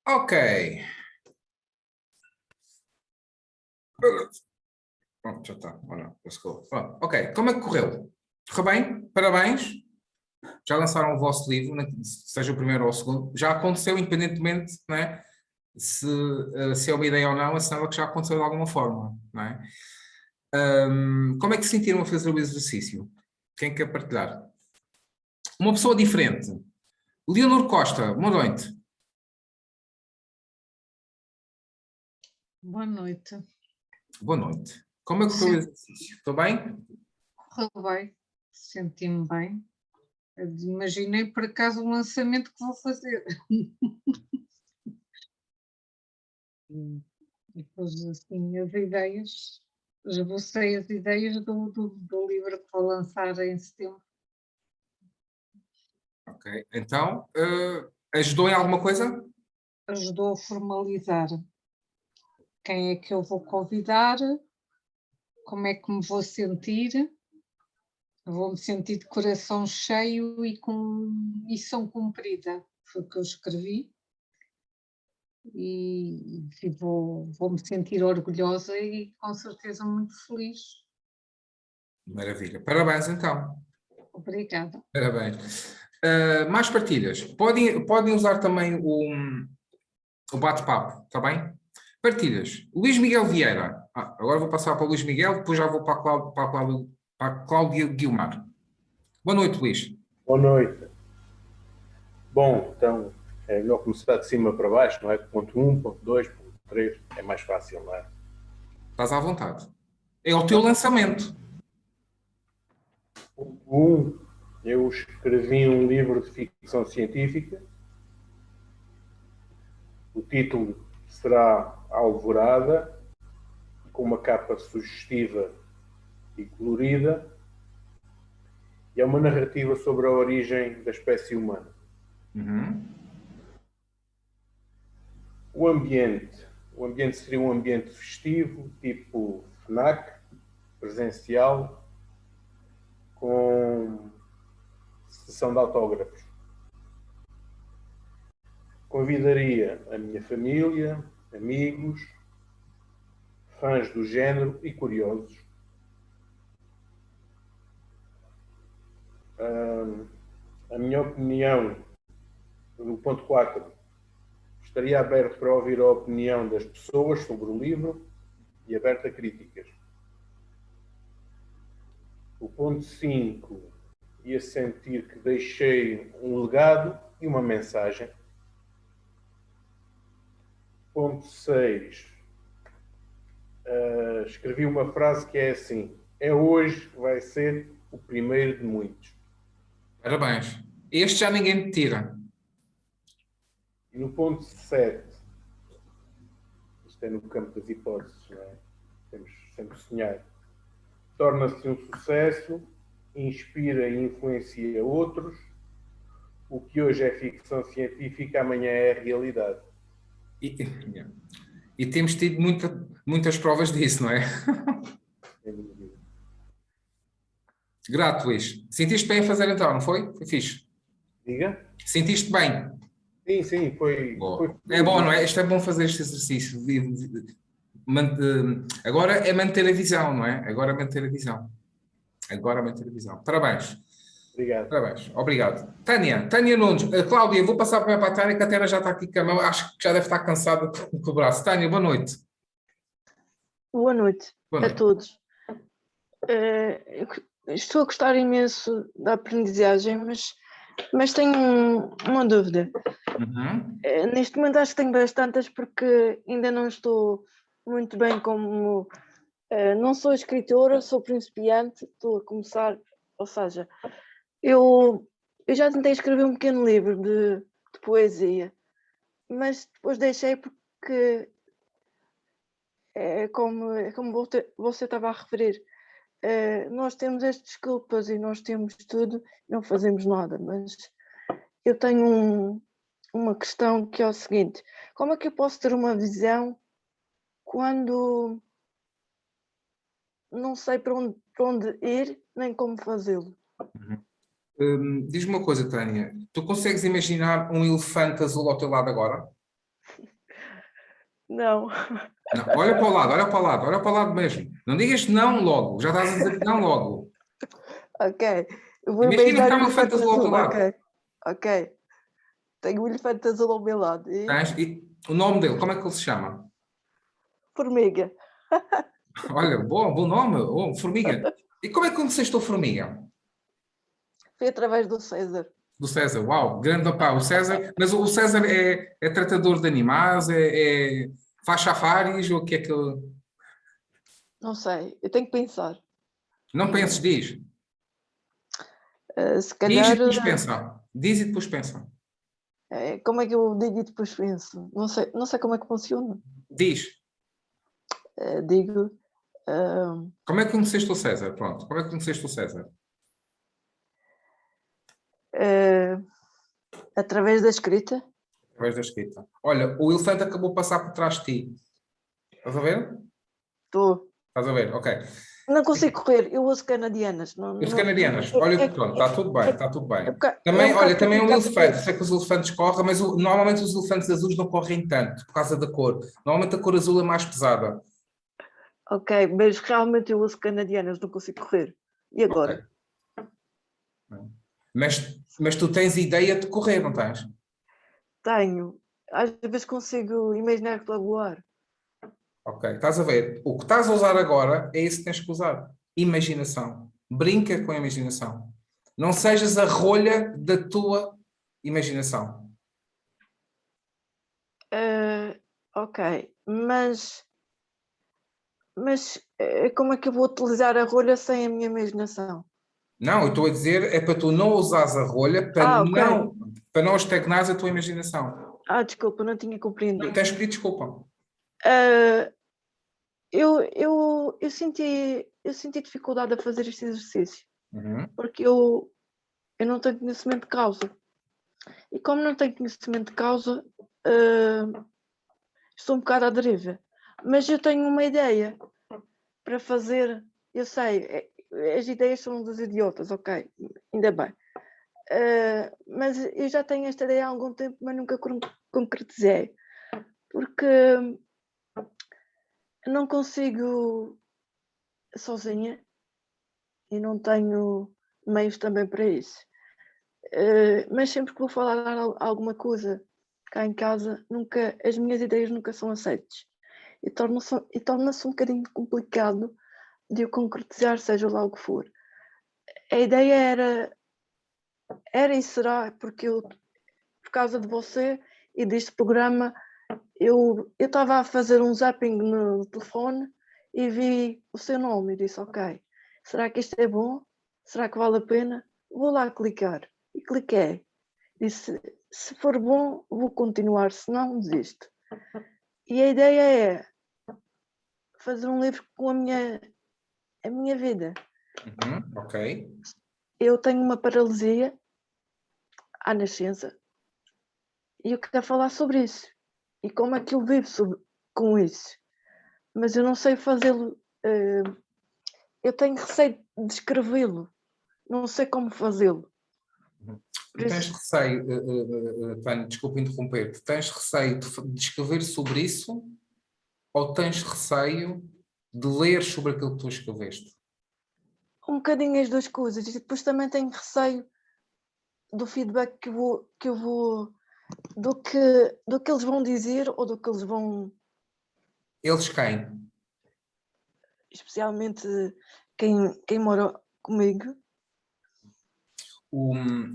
Ok. Pronto, já está. Let's go. Pronto. Ok, como é que correu? Correu bem? Parabéns. Já lançaram o vosso livro, seja o primeiro ou o segundo. Já aconteceu, independentemente, não é? Se é uma ideia ou não, é sinal que já aconteceu de alguma forma, não é? Como é que se sentiram a fazer o exercício? Quem quer partilhar? Uma pessoa diferente. Leonor Costa, boa noite. Boa noite. Boa noite. Como é que foi o exercício? Estou bem? Correu bem, senti-me bem. Imaginei por acaso o lançamento que vou fazer. E depois, assim, as ideias, esbocei as ideias do livro que vou lançar em setembro. Ok. Então, ajudou em alguma coisa? Ajudou a formalizar quem é que eu vou convidar, como é que me vou sentir. Vou-me sentir de coração cheio e com missão cumprida. Foi o que eu escrevi. E vou-me sentir orgulhosa e com certeza muito feliz. Maravilha. Parabéns, então. Obrigada. Parabéns. Mais partilhas. Podem usar também o bate-papo, está bem? Partilhas. Luís Miguel Vieira. Agora vou passar para o Luís Miguel, depois já vou para a Cláudia Guilmar. Boa noite, Luís. Boa noite. Bom, então, é melhor começar de cima para baixo, não é? Ponto 1, ponto 2, ponto 3, é mais fácil, não é? Estás à vontade. É o teu lançamento. Ponto 1, eu escrevi um livro de ficção científica. O título será Alvorada, com uma capa sugestiva e colorida. E é uma narrativa sobre a origem da espécie humana. Uhum. O ambiente seria um ambiente festivo, tipo FNAC, presencial, com sessão de autógrafos. Convidaria a minha família, amigos, fãs do género e curiosos. A minha opinião, no ponto 4, estaria aberto para ouvir a opinião das pessoas sobre o livro e aberto a críticas. O ponto 5, ia sentir que deixei um legado e uma mensagem. Ponto 6, escrevi uma frase que é assim: é hoje que vai ser o primeiro de muitos. Parabéns. Este já ninguém te tira. E no ponto 7, isto é no campo das hipóteses, não é? Temos sempre que sonhar. Torna-se um sucesso, inspira e influencia outros. O que hoje é ficção científica, amanhã é realidade. E temos tido muitas provas disso, não é? Grato, Luís. Sentiste bem a fazer então, não foi? Foi fixe. Diga? Sentiste bem? Sim, foi. É bom, não é? Isto é bom fazer este exercício. agora é manter a visão, não é? Agora é manter a visão. Agora é manter a visão. Parabéns. Obrigado. Parabéns. Obrigado. Tânia Nunes. Cláudia, vou passar para a Tânia, que a Tânia já está aqui com a mão. Acho que já deve estar cansada com o braço. Tânia, boa noite. Boa noite Boa a noite. todos. Estou a gostar imenso da aprendizagem, mas tenho uma dúvida. Uhum. Neste momento acho que tenho bastantes porque ainda não estou muito bem como... não sou escritora, sou principiante, estou a começar, ou seja, eu já tentei escrever um pequeno livro de poesia, mas depois deixei porque como você estava a referir, nós temos as desculpas e nós temos tudo, não fazemos nada, mas eu tenho uma questão que é o seguinte: como é que eu posso ter uma visão quando não sei para onde ir nem como fazê-lo? Diz-me uma coisa, Tânia. Tu consegues imaginar um elefante azul ao teu lado agora? Não. Não. Olha para o lado, olha para o lado, olha para o lado mesmo. Não digas não logo. Já estás a dizer que não logo. Ok. Eu vou Imagina que imaginar há um um elefante azul ao teu lado. Ok. Ok. Tenho um elefante azul ao meu lado. E E o nome dele, como é que ele se chama? formiga. Olha, bom nome, Formiga. E como é que conheceste o Formiga? Foi através do César. Do César, uau, grande opá, o César. Mas o César é tratador de animais, faz safaris, ou o que é que ele... Não sei, eu tenho que pensar. Não penses, diz. Se Diz e calhar, depois pensa. Diz e depois pensa. como é que eu digo e depois penso? Não sei como é que funciona. Diz. Digo, Como é que conheceste o César? Pronto, como é que conheceste o César? através da escrita. Através da escrita. Olha, o elefante acabou de passar por trás de ti. Estás a ver? Estou. Estás a ver? Ok. Não consigo correr, eu ouço canadianas. Não, E os não, canadianas, olha, pronto, está tudo bem, está tudo bem. Também, um olha, bocado também um complicado elefante, para sei que os elefantes correm, mas normalmente os elefantes azuis não correm tanto, por causa da cor. Normalmente a cor azul é mais pesada. Ok, mas realmente eu ouço canadianas, não consigo correr. E agora? Ok. Mas tu tens ideia de correr, não tens? Tenho. Às vezes consigo imaginar que estou a voar. Ok, estás a ver? O que estás a usar agora é isso que tens que usar. Imaginação. Brinca com a imaginação. Não sejas a rolha da tua imaginação. Ok, mas como é que eu vou utilizar a rolha sem a minha imaginação? Não, eu estou a dizer, é para tu não usares a rolha, para Ok. não estagnares a tua imaginação. Desculpa, não tinha compreendido. Tens que pedir desculpa. Eu senti dificuldade a fazer este exercício, porque eu não tenho conhecimento de causa. E como não tenho conhecimento de causa, estou um bocado à deriva. Mas eu tenho uma ideia para fazer, eu sei, as ideias são dos idiotas, ok, ainda bem. Mas eu já tenho esta ideia há algum tempo, mas nunca concretizei, porque não consigo sozinha e não tenho meios também para isso. Mas sempre que vou falar alguma coisa cá em casa, as minhas ideias nunca são aceitas. E torna-se um bocadinho complicado de eu concretizar, seja lá o que for. A ideia era e será, porque por causa de você e deste programa, eu estava a fazer um zapping no telefone e vi o seu nome e disse, ok, será que isto é bom? Será que vale a pena? Vou lá clicar. E cliquei. Disse, se for bom, vou continuar, se não, desisto. E a ideia é fazer um livro com a minha vida. Ok. Eu tenho uma paralisia à nascença e eu quero falar sobre isso. E como é que eu vivo com isso. Mas eu não sei fazê-lo. Eu tenho receio de escrevê-lo. Não sei como fazê-lo. Tu tens receio, Tânia, desculpa interromper-te, tens receio de escrever sobre isso? ou tens receio de ler sobre aquilo que tu escreveste? Um bocadinho as duas coisas. E depois também tenho receio do feedback que eu vou do que eles vão dizer ou do que eles vão, Eles quem? especialmente quem mora comigo.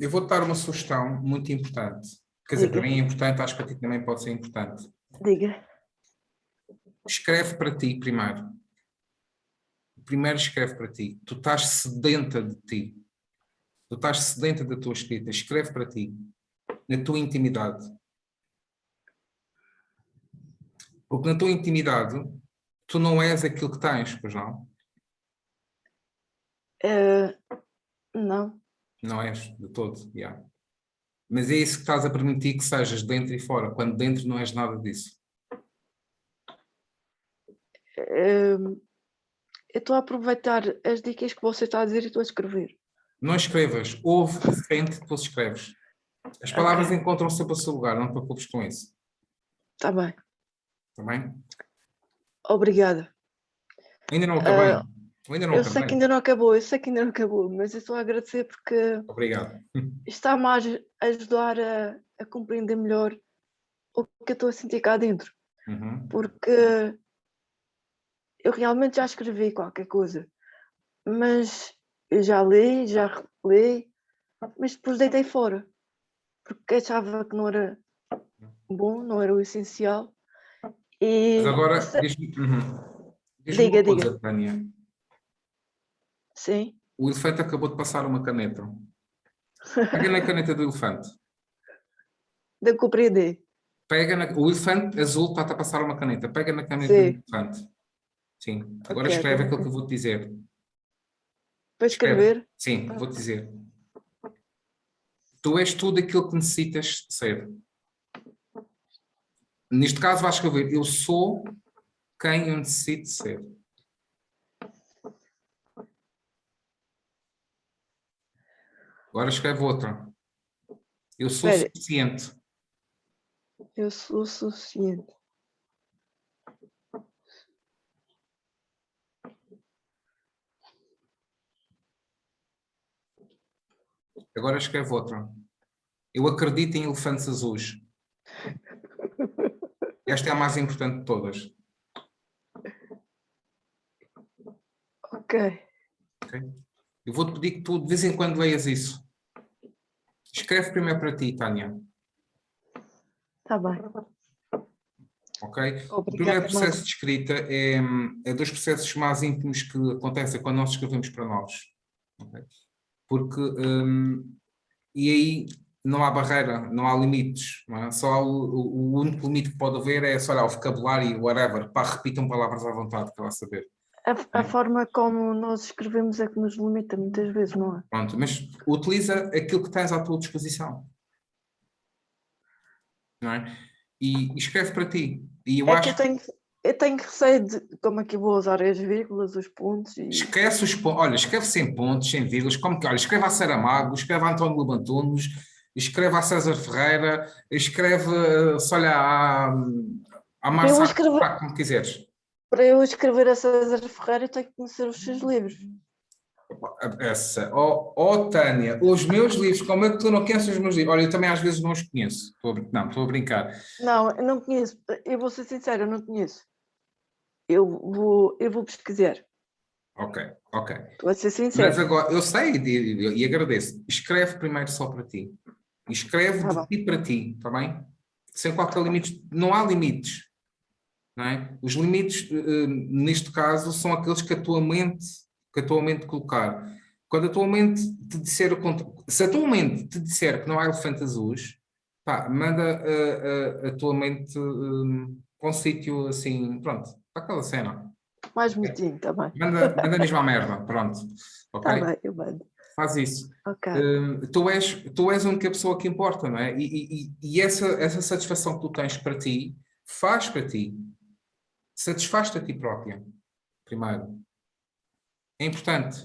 Eu vou-te dar uma sugestão muito importante. Quer dizer, para Diga. mim é importante, acho que para ti também pode ser importante. Diga. Escreve para ti primeiro. Primeiro escreve para ti. Tu estás sedenta de ti. Tu estás sedenta da tua escrita. Escreve para ti. Na tua intimidade. Porque na tua intimidade, tu não és aquilo que tens, pois não? Não. Não és, de todo, yeah. Mas é isso que estás a permitir que sejas dentro e fora, quando dentro não és nada disso. Eu estou a aproveitar as dicas que você está a dizer e estou a escrever. Não escrevas, ouve e sente, depois escreves. As palavras encontram sempre o seu lugar, não te preocupes com isso. Está bem. Está bem? Obrigada. Ainda não acabei. Ainda não Eu sei acabei. que ainda não acabou, mas eu estou a agradecer porque Obrigado. está-me a ajudar a compreender melhor o que eu estou a sentir cá dentro. Uhum. Porque eu realmente já escrevi qualquer coisa, mas eu já li, já reli, mas depois deitei fora, porque achava que não era bom, não era o essencial. E Mas agora, diz-me Diga, uma coisa, diga. Tânia. Sim, O elefante acabou de passar uma caneta. Pega na caneta do elefante. de compreender. O elefante azul está a passar uma caneta. Pega na caneta do Sim, elefante. Sim. Agora ok, escreve ok. aquilo que eu vou-te dizer. Para Escreve. escrever, Sim, vou-te dizer. Tu és tudo aquilo que necessitas ser. Neste caso vais escrever, eu sou quem eu necessito ser. Agora escreve outra. Eu sou espera, suficiente. eu sou suficiente. Agora escreve outra. Eu acredito em elefantes azuis. Esta é a mais importante de todas. Ok, Okay? Eu vou-te pedir que tu de vez em quando leias isso. Escreve primeiro para ti, Tânia. está bem. Ok? O Obrigada, primeiro processo Mara. de escrita é dos processos mais íntimos que acontecem quando nós escrevemos para nós. Okay? Porque e aí não há barreira, não há limites. Não é? Só o único limite que pode haver é só, olha, o vocabulário, whatever. Pá, repitam palavras à vontade, que ela saber. A forma como nós escrevemos é que nos limita muitas vezes, não é? Pronto, mas utiliza aquilo que tens à tua disposição. Não é? E escreve para ti. E eu É acho que eu tenho receio de como é que eu vou usar as vírgulas, os pontos e... esquece os pontos. Olha, escreve sem pontos, sem vírgulas. Como que, olha, escreve a Saramago, escreve a António Lobo Antunes, escreve a César Ferreira, escreve, olha, a Para eu Marçal, escrever, como quiseres. para eu escrever a César Ferreira, eu tenho que conhecer os seus livros. Essa. Tânia, os meus livros, como é que tu não conheces os meus livros? Olha, eu também às vezes não os conheço. Estou a brincar. Não, eu não conheço. Eu vou ser sincera, eu não conheço. Eu vou pesquisar. Ok. Estou a ser Mas sincera. agora, eu sei e agradeço. Escreve primeiro só para ti. Escreve Tá de bom. ti para ti, está bem? Sem qualquer limite. Não há limites. Não é? Os limites, neste caso, são aqueles que a tua mente colocar. Quando a tua mente te disser o contrário, se a tua mente te disser que não há elefante azuis, pá, manda a tua mente para um sítio assim, pronto, para aquela cena. Mais bonitinho, está bem. Manda mesmo à merda, pronto. Está Ok? bem, eu mando. Faz isso. Ok. Tu és a única pessoa que importa, não é? E essa satisfação que tu tens para ti, faz para ti. Satisfaz-te a ti própria, primeiro. É importante,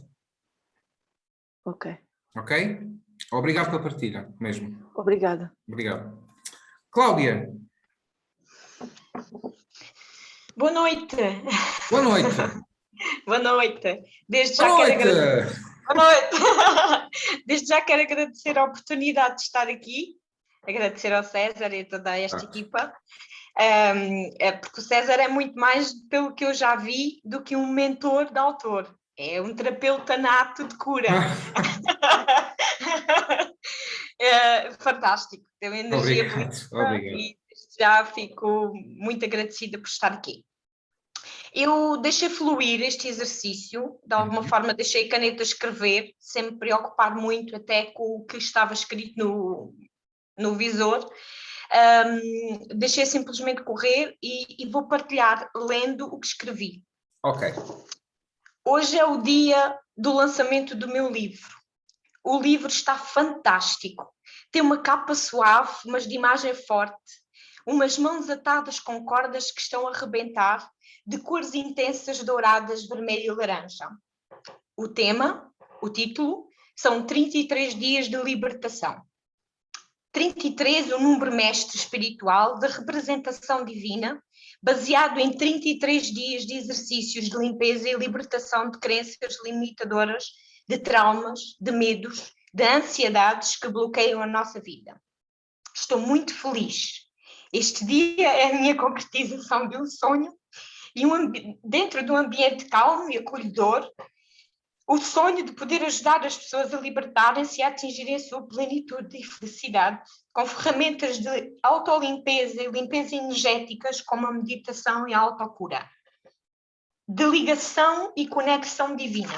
Ok. ok? Obrigado pela partilha, mesmo. Obrigada. Obrigado. Cláudia. Boa noite. Boa noite. Boa noite. Desde já Boa quero noite. agradecer. Boa noite. Desde já quero agradecer a oportunidade de estar aqui, agradecer ao César e a toda esta equipa, porque o César é muito mais, pelo que eu já vi, do que um mentor de autor. É um terapeuta nato de cura. É fantástico, tem uma energia positiva e já fico muito agradecida por estar aqui. Eu deixei fluir este exercício, de alguma forma deixei a caneta escrever, sem me preocupar muito até com o que estava escrito no visor. Deixei simplesmente correr e vou partilhar lendo o que escrevi. Ok. Hoje é o dia do lançamento do meu livro. O livro está fantástico. Tem uma capa suave, mas de imagem forte. Umas mãos atadas com cordas que estão a arrebentar, de cores intensas, douradas, vermelho e laranja. O tema, o título, são 33 dias de libertação. 33, o número mestre espiritual de representação divina, baseado em 33 dias de exercícios de limpeza e libertação de crenças limitadoras, de traumas, de medos, de ansiedades que bloqueiam a nossa vida. Estou muito feliz. Este dia é a minha concretização de um sonho e dentro de um ambiente calmo e acolhedor, o sonho de poder ajudar as pessoas a libertarem-se e a atingirem a sua plenitude e felicidade com ferramentas de autolimpeza e limpeza energéticas como a meditação e a autocura. De ligação e conexão divina.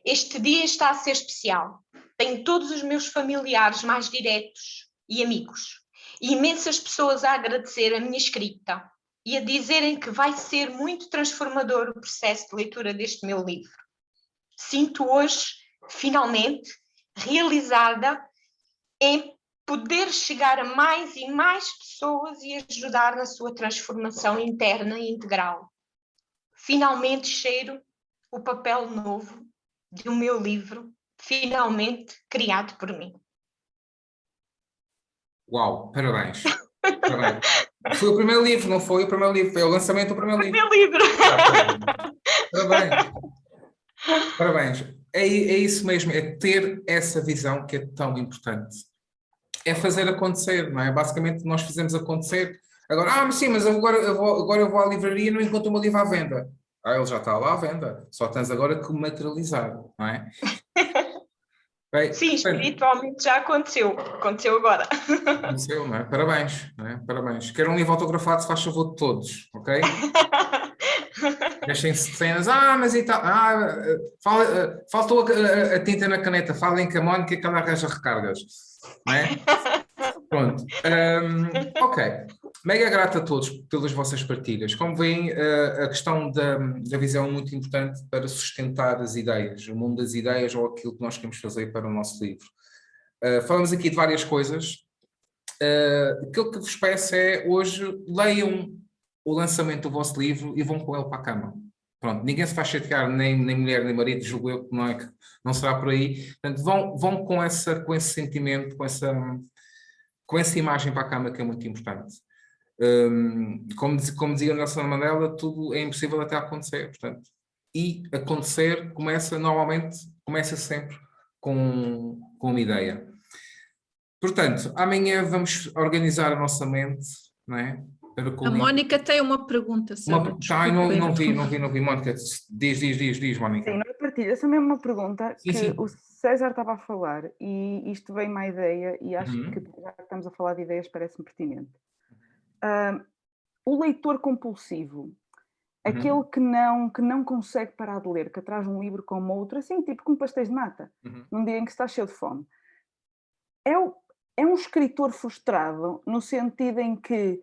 Este dia está a ser especial. Tenho todos os meus familiares mais diretos e amigos, e imensas pessoas a agradecer a minha escrita e a dizerem que vai ser muito transformador o processo de leitura deste meu livro. Sinto hoje, finalmente, realizada em poder chegar a mais e mais pessoas e ajudar na sua transformação interna e integral. Finalmente cheiro o papel novo de um meu livro, finalmente criado por mim. Uau, parabéns. Parabéns. Foi o primeiro livro, não foi o primeiro livro, foi o lançamento do primeiro livro. Meu livro! Parabéns. Parabéns. É isso mesmo, é ter essa visão que é tão importante. É fazer acontecer, não é? Basicamente nós fizemos acontecer. Agora, mas sim, mas agora eu vou à livraria e não encontro o meu livro à venda. Ele já está lá à venda. Só tens agora que o materializar, não é? Bem, sim, espiritualmente já aconteceu. Aconteceu agora. Aconteceu, não é? Parabéns, não é? Parabéns. Quero um livro autografado, se faz favor de todos, ok? Deixem-se cenas, mas e tal, faltou a tinta na caneta, falem com a Mónica que ela arranja recargas, não é? Pronto, ok. Mega grato a todos pelas vossas partilhas. Como veem, a questão da visão é muito importante para sustentar as ideias, o mundo das ideias ou aquilo que nós queremos fazer para o nosso livro. Falamos aqui de várias coisas. Aquilo que vos peço é, hoje, leiam o lançamento do vosso livro e vão com ele para a cama. Pronto, ninguém se vai chatear, nem mulher, nem marido, julgo eu, que não será por aí. Portanto, vão com esse sentimento, com essa imagem para a cama, que é muito importante. Como dizia Nelson Mandela, tudo é impossível até acontecer, portanto. E acontecer normalmente começa sempre com uma ideia. Portanto, amanhã vamos organizar a nossa mente, não é? A Mónica tem uma pergunta. Não vi, Mónica. Diz, Mónica. Sim, não é partilha, essa mesma pergunta que o César estava a falar, e isto vem uma ideia, e acho que já que estamos a falar de ideias, parece-me pertinente. O leitor compulsivo, aquele que não consegue parar de ler, que atrás um livro como outro, assim, tipo com pastéis de nata, num dia em que está cheio de fome, é um escritor frustrado no sentido em que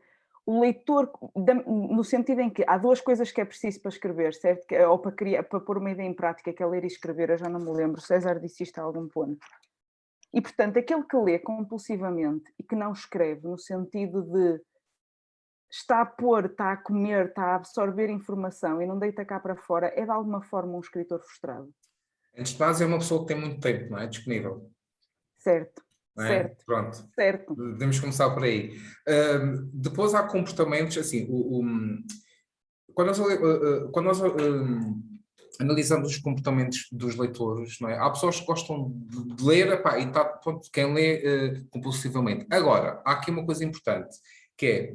o leitor, no sentido em que há duas coisas que é preciso para escrever, certo? Ou para pôr uma ideia em prática, que é ler e escrever, eu já não me lembro, César disse isto a algum ponto. E, portanto, aquele que lê compulsivamente e que não escreve, no sentido de está a pôr, está a comer, está a absorver informação e não deita cá para fora, é de alguma forma um escritor frustrado. Antes de mais, é uma pessoa que tem muito tempo, não é? Disponível. Certo. não é? Certo. Pronto. Certo. Devemos começar por aí. Depois há comportamentos, assim, quando nós analisamos os comportamentos dos leitores, não é? Há pessoas que gostam de ler, epá, e pronto, quem lê compulsivamente. Agora, há aqui uma coisa importante, que é,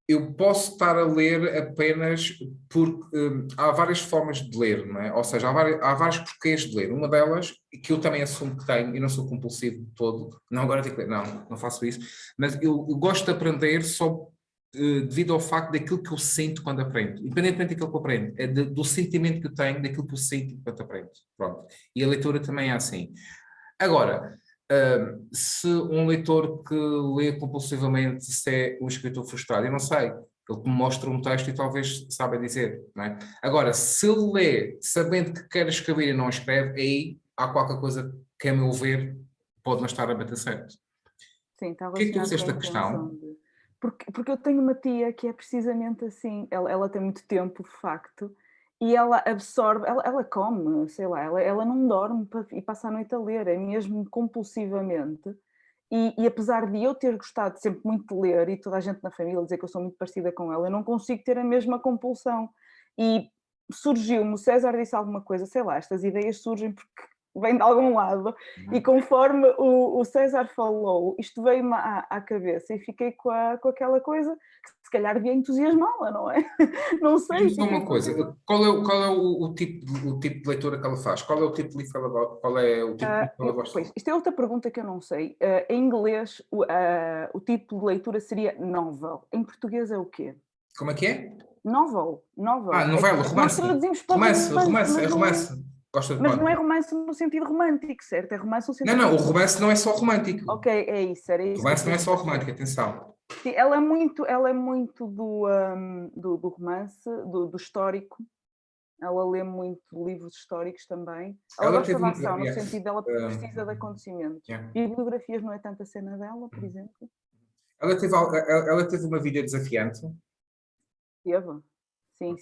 eu posso estar a ler apenas porque há várias formas de ler, não é? Ou seja, há vários porquês de ler. Uma delas, que eu também assumo que tenho, e não sou compulsivo de todo, não, agora tenho que ler, não faço isso, mas eu gosto de aprender só devido ao facto daquilo que eu sinto quando aprendo, independentemente daquilo que eu aprendo, é do sentimento que eu tenho, daquilo que eu sinto enquanto aprendo. Pronto. E a leitura também é assim. Agora, se um leitor que lê compulsivamente, se é um escritor frustrado, eu não sei. Ele me mostra um texto e talvez saiba dizer, não é? Agora, se ele lê sabendo que quer escrever e não escreve, aí há qualquer coisa que, a meu ver, pode não estar a bater certo. Sim, está O que é que tu relacionado fizeste com a da intenção questão? Porque eu tenho uma tia que é precisamente assim, ela tem muito tempo, de facto, e ela absorve, ela come, sei lá, ela não dorme e passa a noite a ler, é mesmo compulsivamente. E apesar de eu ter gostado sempre muito de ler, e toda a gente na família dizer que eu sou muito parecida com ela, eu não consigo ter a mesma compulsão. E surgiu-me, o César disse alguma coisa, sei lá, estas ideias surgem porque vem de algum lado, e conforme o César falou, isto veio-me à cabeça e fiquei com aquela coisa que se calhar devia entusiasmá-la, não é? Não sei. Diz-me só uma coisa, qual é o tipo de leitura que ela faz? Qual é o tipo de livro que ela gosta? Qual é o tipo de livro que ela gosta? Pois, isto é outra pergunta que eu não sei. Em inglês, o tipo de leitura seria novel. Em português é o quê? Como é que é? Novel. Novela, romance. Nós traduzimos para Romance. Gosta de mas não é romance no sentido romântico, certo? É romance no sentido... Não, o romance não é só romântico. Ok, é isso, era isso. O romance não é só romântico, atenção. Sim, ela é muito do romance, do histórico. Ela lê muito livros históricos também. Ela gosta de ação, no sentido dela precisa de acontecimentos. Bibliografias não é tanta cena dela, por exemplo. Ela teve uma vida desafiante? Teve. Sim.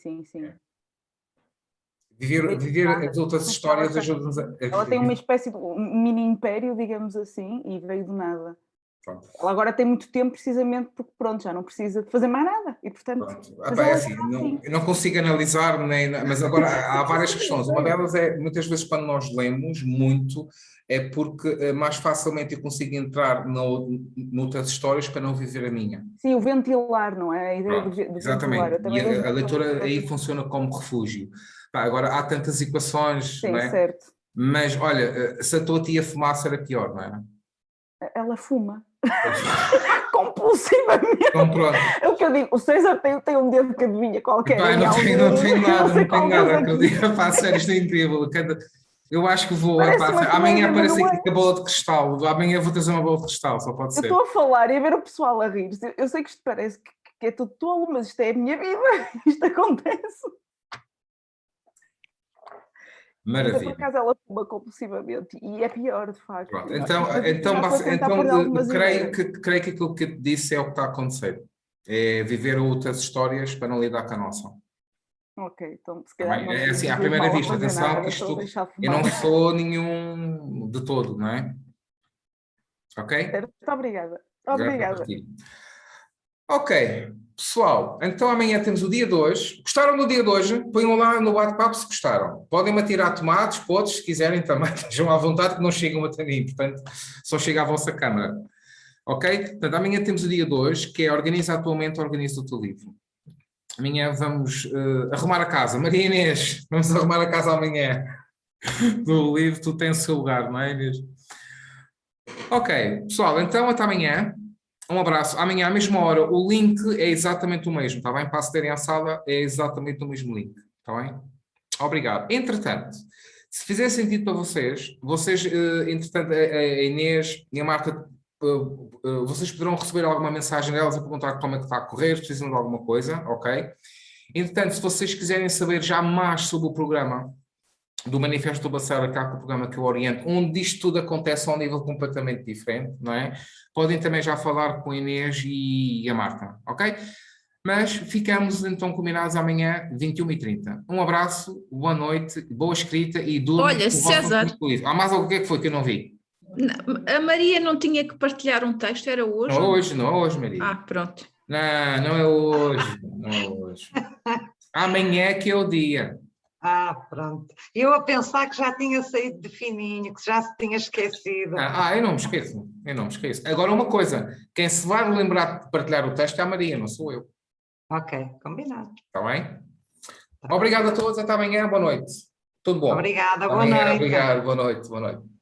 Viver as outras histórias ajuda-nos a... Ela tem uma espécie de mini império, digamos assim, e veio do nada. Pronto. Ela agora tem muito tempo precisamente porque, pronto, já não precisa de fazer mais nada. E, portanto... É assim, eu não consigo analisar, mas agora há várias questões. Uma delas é, muitas vezes, quando nós lemos muito, é porque mais facilmente eu consigo entrar noutras histórias para não viver a minha. Sim, o ventilar, não é? A ideia de exatamente. ventilar. E a leitura aí funciona como refúgio. Agora, há tantas equações, sim, não é? Certo. Mas, olha, se a tua tia fumasse era pior, não é? Ela fuma. Compulsivamente. Então, pronto. É o que eu digo, o César tem um dedo que adivinha qualquer. Não tenho nada. Acredito, pá, sério, isto é incrível. Eu acho que vou. Amanhã aparece aqui com a bola de cristal. Amanhã vou trazer uma bola de cristal, só pode ser. Eu estou a falar e a ver o pessoal a rir. Eu sei que isto parece que é tudo tolo, mas isto é a minha vida. Isto acontece. Maravilha. Por acaso ela fuma compulsivamente e é pior, de facto. Pronto, então creio que aquilo que eu te disse é o que está a acontecer. É viver outras histórias para não lidar com a nossa. Ok, então se calhar... É assim, à primeira vista, atenção, que isto eu não sou nenhum de todo, não é? Ok? Muito obrigada. Obrigada. Ok, pessoal, então amanhã temos o dia de hoje. Gostaram do dia de hoje? Ponham lá no bate-papo se gostaram. Podem-me atirar tomates, podres, se quiserem também, estejam à vontade que não chegam até mim, portanto, só chega à vossa câmara. Ok? Portanto, amanhã temos o dia de hoje, que é Organiza Atualmente, Organiza o Teu Livro. Amanhã vamos arrumar a casa. Maria Inês, vamos arrumar a casa amanhã. Do livro, tu tens o seu lugar, não é, Inês? Ok, pessoal, então até amanhã. Um abraço. Amanhã, à mesma hora, o link é exatamente o mesmo, está bem? Para acederem à sala, é exatamente o mesmo link, está bem? Obrigado. Entretanto, se fizer sentido para vocês, entretanto, a Inês e a Marta, vocês poderão receber alguma mensagem delas a perguntar como é que está a correr, se precisam de alguma coisa, ok? Entretanto, se vocês quiserem saber já mais sobre o programa do Manifesto do Bacela, que é o programa que eu oriento, onde isto tudo acontece a um nível completamente diferente, não é? Podem também já falar com a Inês e a Marta, ok? Mas ficamos então combinados amanhã, 21h30. Um abraço, boa noite, boa escrita e durma. Olha, César. Há mais algo que foi que eu não vi? A Maria não tinha que partilhar um texto, era hoje? Não é hoje, Maria. Ah, pronto. Não, não é hoje. Não é hoje. Amanhã é que é o dia. Pronto. Eu a pensar que já tinha saído de fininho, que já se tinha esquecido. Eu não me esqueço. Eu não me esqueço. Agora, uma coisa. Quem se vai lembrar de partilhar o texto é a Maria, não sou eu. Ok, combinado. Está bem? Obrigado a todos. Até amanhã. Boa noite. Tudo bom. Obrigada, Até boa amanhã. noite. Obrigado. Boa noite. Boa noite.